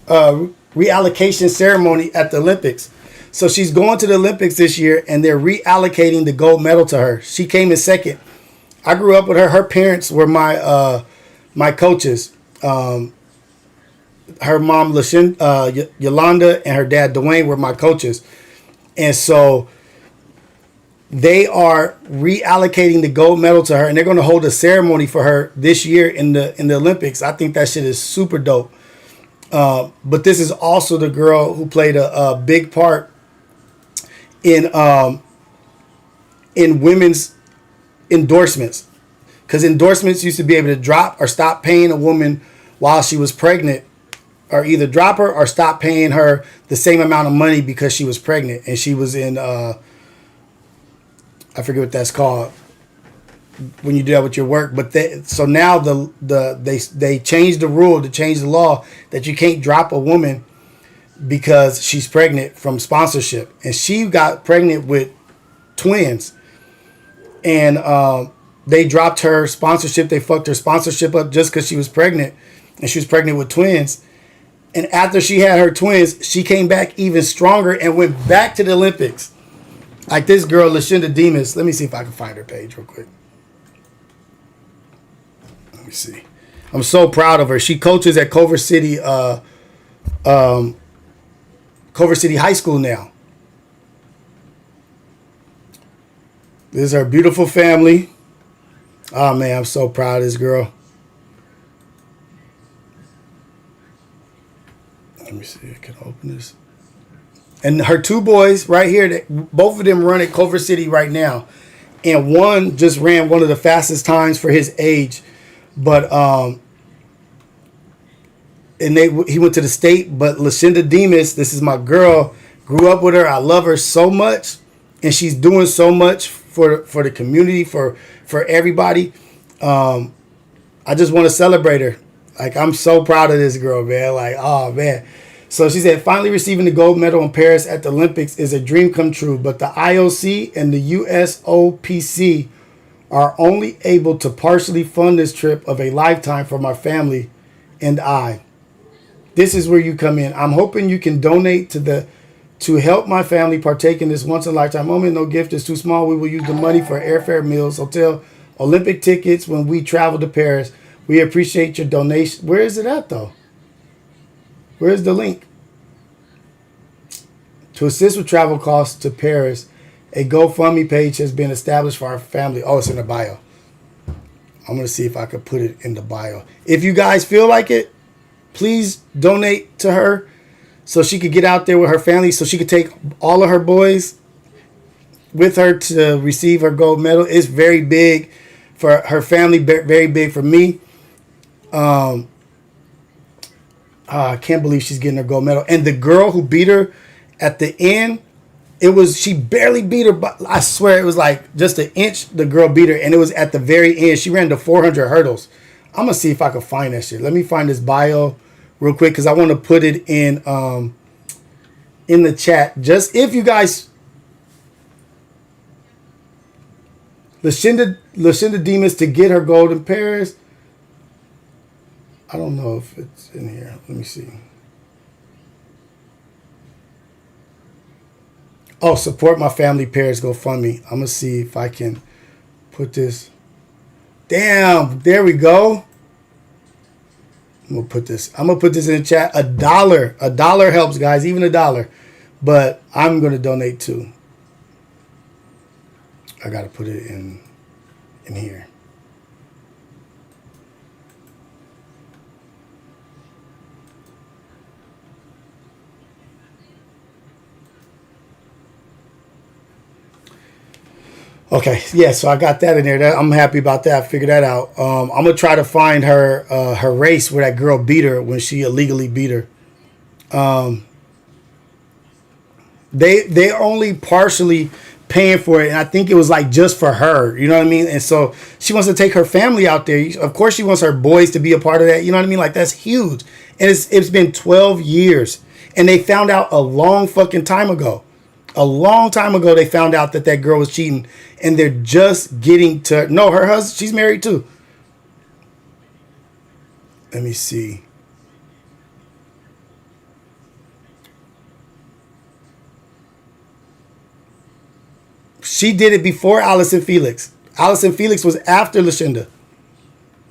reallocation ceremony at the Olympics. So she's going to the Olympics this year, and they're reallocating the gold medal to her. She came in second. I grew up with her. Her parents were my coaches. Her mom, Yolanda, and her dad, Dwayne, were my coaches. And so they are reallocating the gold medal to her, and they're going to hold a ceremony for her this year in the Olympics. I think that shit is super dope. But this is also the girl who played a big part in women's endorsements, because endorsements used to be able to drop or stop paying a woman while she was pregnant, or either drop her or stop paying her the same amount of money because she was pregnant and she was in I forget what that's called. when you do that with your work. But so now they changed the rule, to change the law, that you can't drop a woman because she's pregnant from sponsorship. And she got pregnant with twins. And they dropped her sponsorship. They fucked her sponsorship up just because she was pregnant. And she was pregnant with twins. And after she had her twins, she came back even stronger and went back to the Olympics. Like this girl, Lashinda Demas. Let me see if I can find her page real quick. Let me see. I'm so proud of her. She coaches at Culver City High School now. This is her beautiful family. Oh, man, I'm so proud of this girl. Let me see. I can open this. And her two boys right here, both of them run at Culver City right now. And one just ran one of the fastest times for his age. But, he went to the state. But Lashinda Demas, this is my girl, grew up with her. I love her so much. And she's doing so much for the community, for everybody. I just want to celebrate her. Like, I'm so proud of this girl, man. Like, oh, man. So she said, finally receiving the gold medal in Paris at the Olympics is a dream come true. But the IOC and the USOPC are only able to partially fund this trip of a lifetime for my family and I. This is where you come in. I'm hoping you can donate to help my family partake in this once-in-a-lifetime moment. No gift is too small. We will use the money for airfare, meals, hotel, Olympic tickets when we travel to Paris. We appreciate your donation. Where is it at, though? Where's the link? To assist with travel costs to Paris, a GoFundMe page has been established for our family. Oh, it's in the bio. I'm going to see if I could put it in the bio. If you guys feel like it, please donate to her so she could get out there with her family, so she could take all of her boys with her to receive her gold medal. It's very big for her family, very big for me. I can't believe she's getting her gold medal. And the girl who beat her at the end, she barely beat her, but I swear it was like just an inch the girl beat her, and it was at the very end. She ran the 400 hurdles. I'm going to see if I can find that shit. Let me find this bio real quick because I want to put it in the chat. Just if you guys... Lashinda Demas to get her gold in Paris. I don't know if it's in here. Let me see. Oh, support my family Paris GoFundMe. I'm going to see if I can put this. Damn, there we go. I'm going to put this in the chat. $1 helps, guys, even $1. But I'm going to donate too. I got to put it in here. Okay, yeah, so I got that in there. I'm happy about that. I figured that out. I'm gonna try to find her race where that girl beat her when she illegally beat her. They're only partially paying for it, and I think it was like just for her. You know what I mean? And so she wants to take her family out there. Of course, she wants her boys to be a part of that. You know what I mean? Like, that's huge. And it's been 12 years, and they found out a long fucking time ago. A long time ago, they found out that girl was cheating, and they're just getting to... No, her husband, she's married too. Let me see. She did it before Allison Felix. Allison Felix was after Lashinda.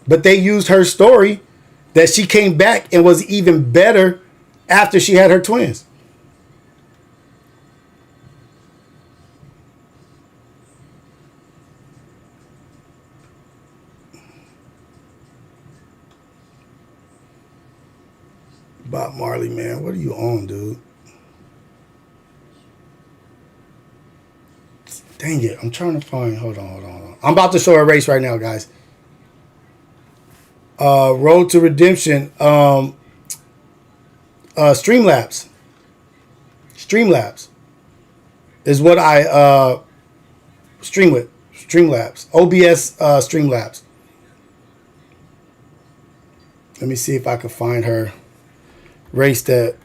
But they used her story that she came back and was even better after she had her twins. Bob Marley, man, what are you on, dude? Dang it, I'm trying to find... Hold on. I'm about to show a race right now, guys. Road to Redemption. Streamlabs. Streamlabs is what I stream with. Streamlabs. OBS Streamlabs. Let me see if I can find her race that.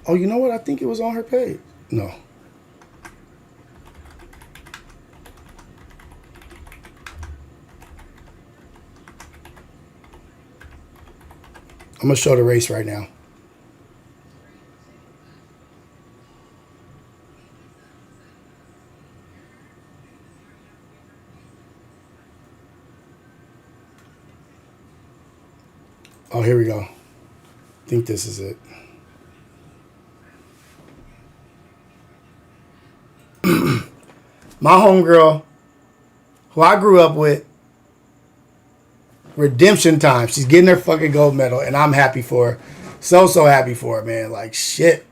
Oh, you know what? I think it was on her page. No. I'm going to show the race right now. Oh, here we go. I think this is it. My homegirl, who I grew up with, redemption time. She's getting her fucking gold medal, and I'm happy for her. So happy for her, man. Like, shit.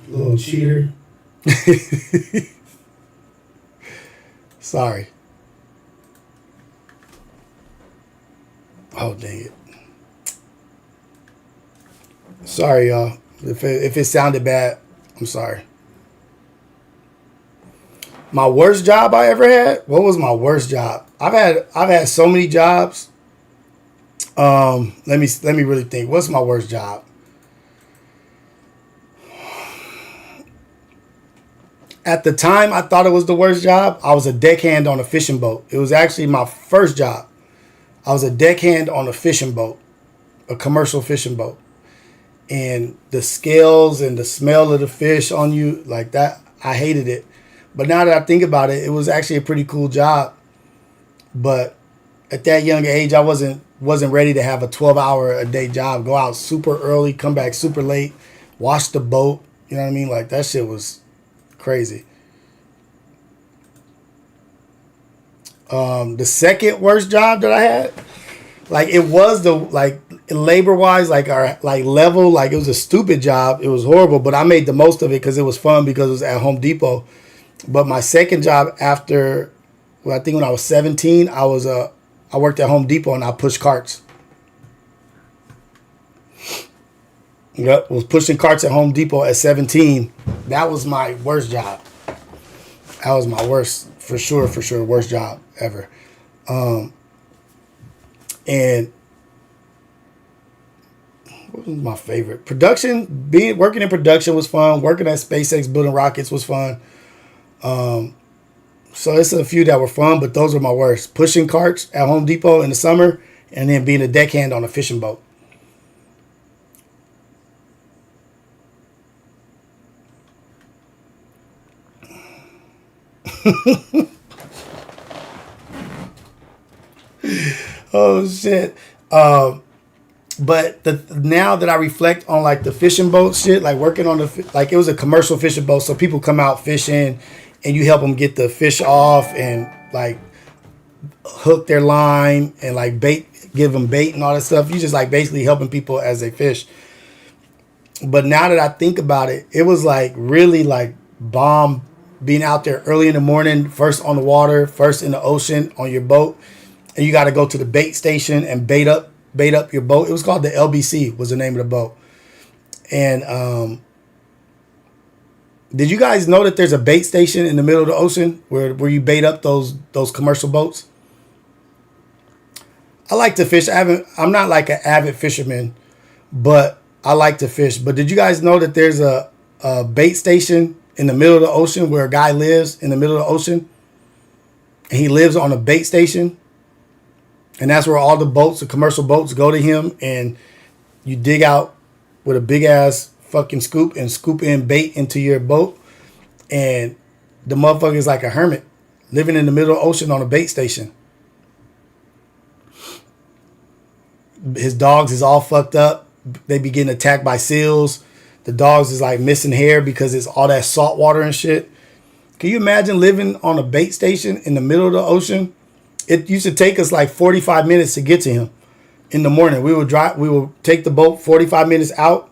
Little cheater. Sorry. Oh, dang it. Sorry, y'all. If it sounded bad, I'm sorry. My worst job I ever had? What was my worst job? I've had so many jobs. Let me really think. What's my worst job? At the time, I thought it was the worst job. I was a deckhand on a fishing boat. It was actually my first job. I was a deckhand on a fishing boat, a commercial fishing boat. And the scales and the smell of the fish on you, like that, I hated it. But now that I think about it, it was actually a pretty cool job. But at that young age, I wasn't ready to have a 12-hour-a-day job. Go out super early, come back super late, wash the boat. You know what I mean? Like, that shit was crazy. The second worst job that I had, like, it was the, like, labor-wise, like, our, like, level, like, it was a stupid job. It was horrible, but I made the most of it because it was fun because it was at Home Depot. But my second job after, well, I think when I was 17, I worked at Home Depot and I pushed carts. Yep, was pushing carts at Home Depot at 17. That was my worst job. That was my worst, for sure, worst job ever. And what was my favorite? Production, working in production was fun. Working at SpaceX building rockets was fun. So it's a few that were fun, but those were my worst. Pushing carts at Home Depot in the summer, and then being a deckhand on a fishing boat. Oh shit. But now that I reflect on like the fishing boat shit, like working on like it was a commercial fishing boat, so people come out fishing, and you help them get the fish off and like hook their line and like give them bait and all that stuff. You just like basically helping people as they fish. But now that I think about it, it was like really like bomb being out there early in the morning, first on the water, first in the ocean on your boat, and you got to go to the bait station and bait up your boat. It was called the LBC was the name of the boat. And did you guys know that there's a bait station in the middle of the ocean where you bait up those commercial boats? I like to fish. I'm not like an avid fisherman, but I like to fish. But did you guys know that there's a bait station in the middle of the ocean where a guy lives in the middle of the ocean? And he lives on a bait station. And that's where all the boats, the commercial boats, go to him, and you dig out with a big ass fucking scoop and scoop in bait into your boat. And the motherfucker is like a hermit living in the middle of the ocean on a bait station. His dogs is all fucked up. They be getting attacked by seals. The dogs is like missing hair because it's all that salt water and shit. Can you imagine living on a bait station in the middle of the ocean? It used to take us like 45 minutes to get to him in the morning. We would take the boat 45 minutes out,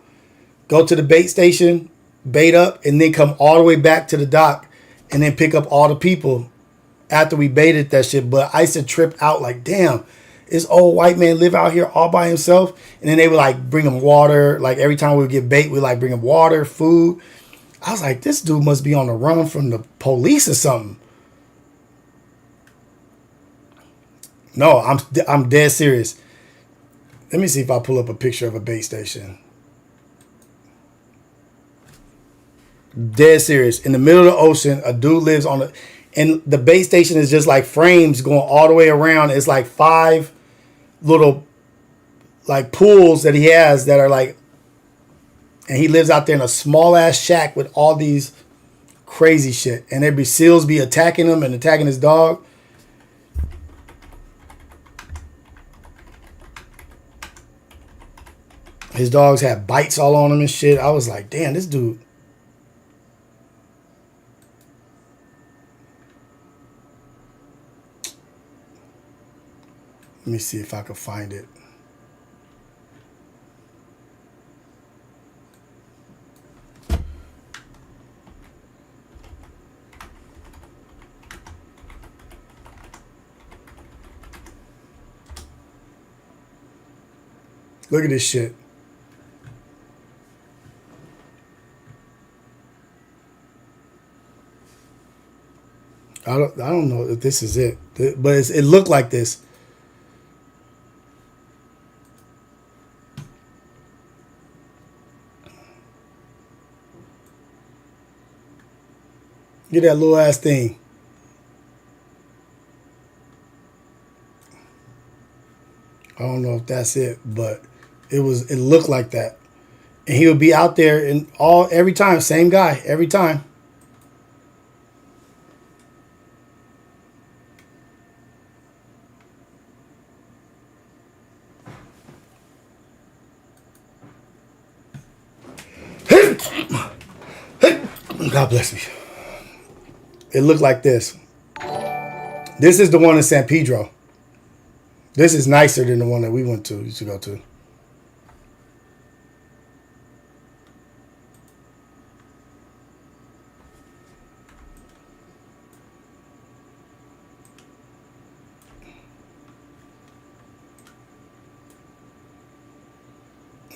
go to the bait station, bait up, and then come all the way back to the dock and then pick up all the people after we baited that shit. But I used to trip out like, damn, this old white man live out here all by himself. And then they would like bring him water. Like every time we would get bait, we like bring him water, food. I was like, this dude must be on the run from the police or something. No, I'm dead serious. Let me see if I pull up a picture of a bait station. Dead serious. In the middle of the ocean, a dude lives on the, and the bait station is just like frames going all the way around. It's like 5 little like pools that he has that are like, and he lives out there in a small ass shack with all these crazy shit. And there'd be seals be attacking him and attacking his dog. His dogs had bites all on him and shit. I was like, damn, this dude. Let me see if I can find it. Look at this shit. I don't know if this is it, but it looked like this. Get that little ass thing. I don't know if that's it, but it looked like that. And he would be out there and every time, same guy, every time. God bless me. It looked like this. This is the one in San Pedro. This is nicer than the one that we used to go to.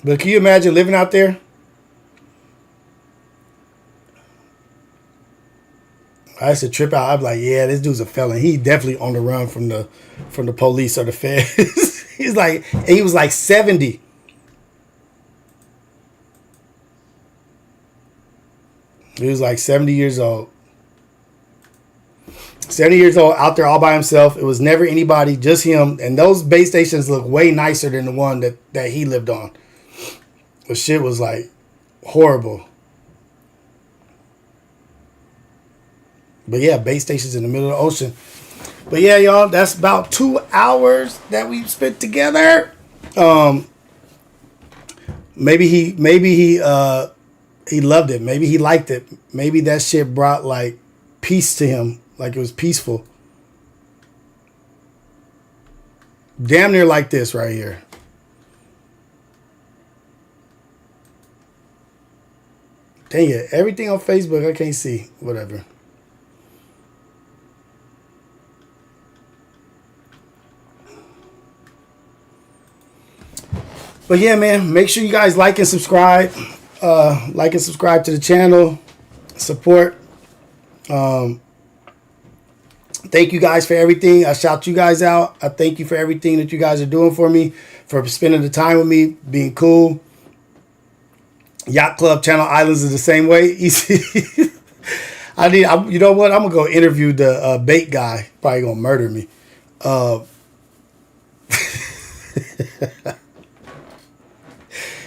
But can you imagine living out there? I used to trip out. I'd be like, yeah, this dude's a felon. He definitely on the run from the police or the feds. He was like 70. He was like 70 years old. 70 years old, out there all by himself. It was never anybody, just him. And those base stations look way nicer than the one that he lived on. The shit was like horrible. But yeah, base stations in the middle of the ocean. But yeah, y'all, that's about 2 hours that we spent together. Maybe he loved it. Maybe he liked it. Maybe that shit brought like peace to him. Like it was peaceful. Damn near like this right here. Dang it. Everything on Facebook I can't see. Whatever. But yeah, man, make sure you guys like and subscribe. Like and subscribe to the channel. Support. Thank you guys for everything. I shout you guys out. I thank you for everything that you guys are doing for me, for spending the time with me, being cool. Yacht Club Channel Islands is the same way. You know what? I'm gonna go interview the bait guy. Probably gonna murder me.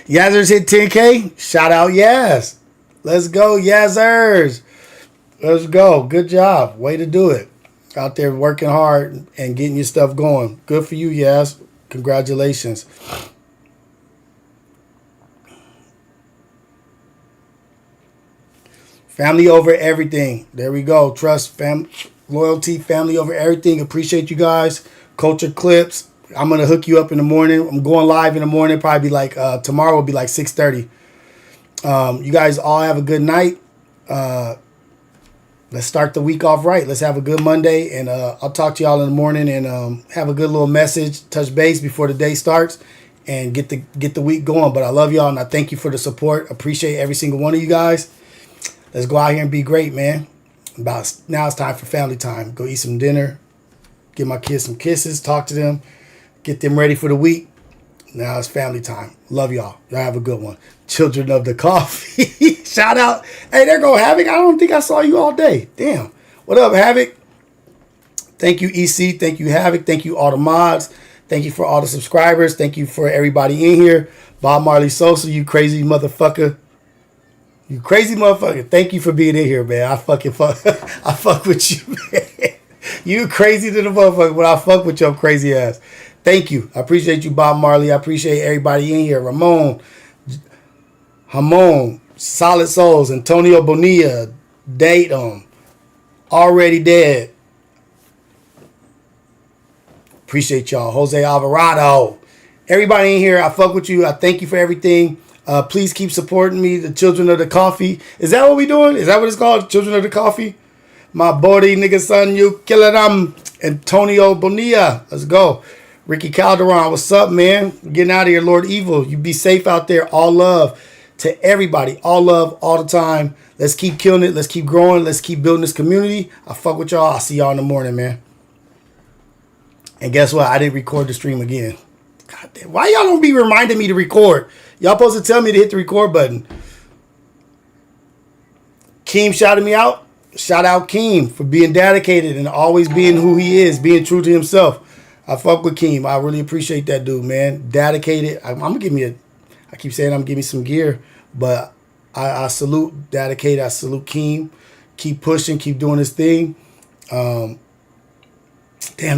Yazzers hit 10K. Shout out Yaz. Let's go, Yazzers. Let's go. Good job. Way to do it. Out there working hard and getting your stuff going. Good for you, Yaz. Congratulations. Family over everything. There we go. Trust, loyalty, family over everything. Appreciate you guys. Culture Clips. I'm going to hook you up in the morning. I'm going live in the morning. Probably be like, tomorrow will be like 6:30. You guys all have a good night. let's start the week off right. Let's have a good Monday, and I'll talk to y'all in the morning and have a good little message, touch base before the day starts, and get the week going. But I love y'all, and I thank you for the support. Appreciate every single one of you guys. Let's go out here and be great, man. Now it's time for family time. Go eat some dinner, give my kids some kisses, talk to them, get them ready for the week. Now it's family time. Love y'all. Y'all have a good one. Children of the Coffee. Shout out. Hey, there go Havoc. I don't think I saw you all day. Damn. What up, Havoc? Thank you, EC. Thank you, Havoc. Thank you, all the mods. Thank you for all the subscribers. Thank you for everybody in here. Bob Marley Sosa, you crazy motherfucker. You crazy motherfucker. Thank you for being in here, man. I fuck with you, man. You crazy to the motherfucker, but I fuck with your crazy ass. Thank you. I appreciate you, Bob Marley. I appreciate everybody in here. Ramon, Solid Souls, Antonio Bonilla, Datum, Already Dead. Appreciate y'all. Jose Alvarado. Everybody in here, I fuck with you. I thank you for everything. Please keep supporting me, the Children of the Coffee. Is that what we doing? Is that what it's called? Children of the Coffee? My body, nigga, son, you killing them. Antonio Bonilla. Let's go. Ricky Calderon, what's up, man? Getting out of here, Lord Evil. You be safe out there. All love to everybody. All love, all the time. Let's keep killing it. Let's keep growing. Let's keep building this community. I fuck with y'all. I'll see y'all in the morning, man. And guess what? I didn't record the stream again. God damn. Why y'all don't be reminding me to record? Y'all supposed to tell me to hit the record button. Keem shouted me out. Shout out Keem for being dedicated and always being who he is, being true to himself. I fuck with Keem. I really appreciate that dude, man. Dedicated. I'm gonna give me I keep saying I'm gonna give me some gear, but I salute Dedicated. I salute Keem. Keep pushing, keep doing his thing. Damn.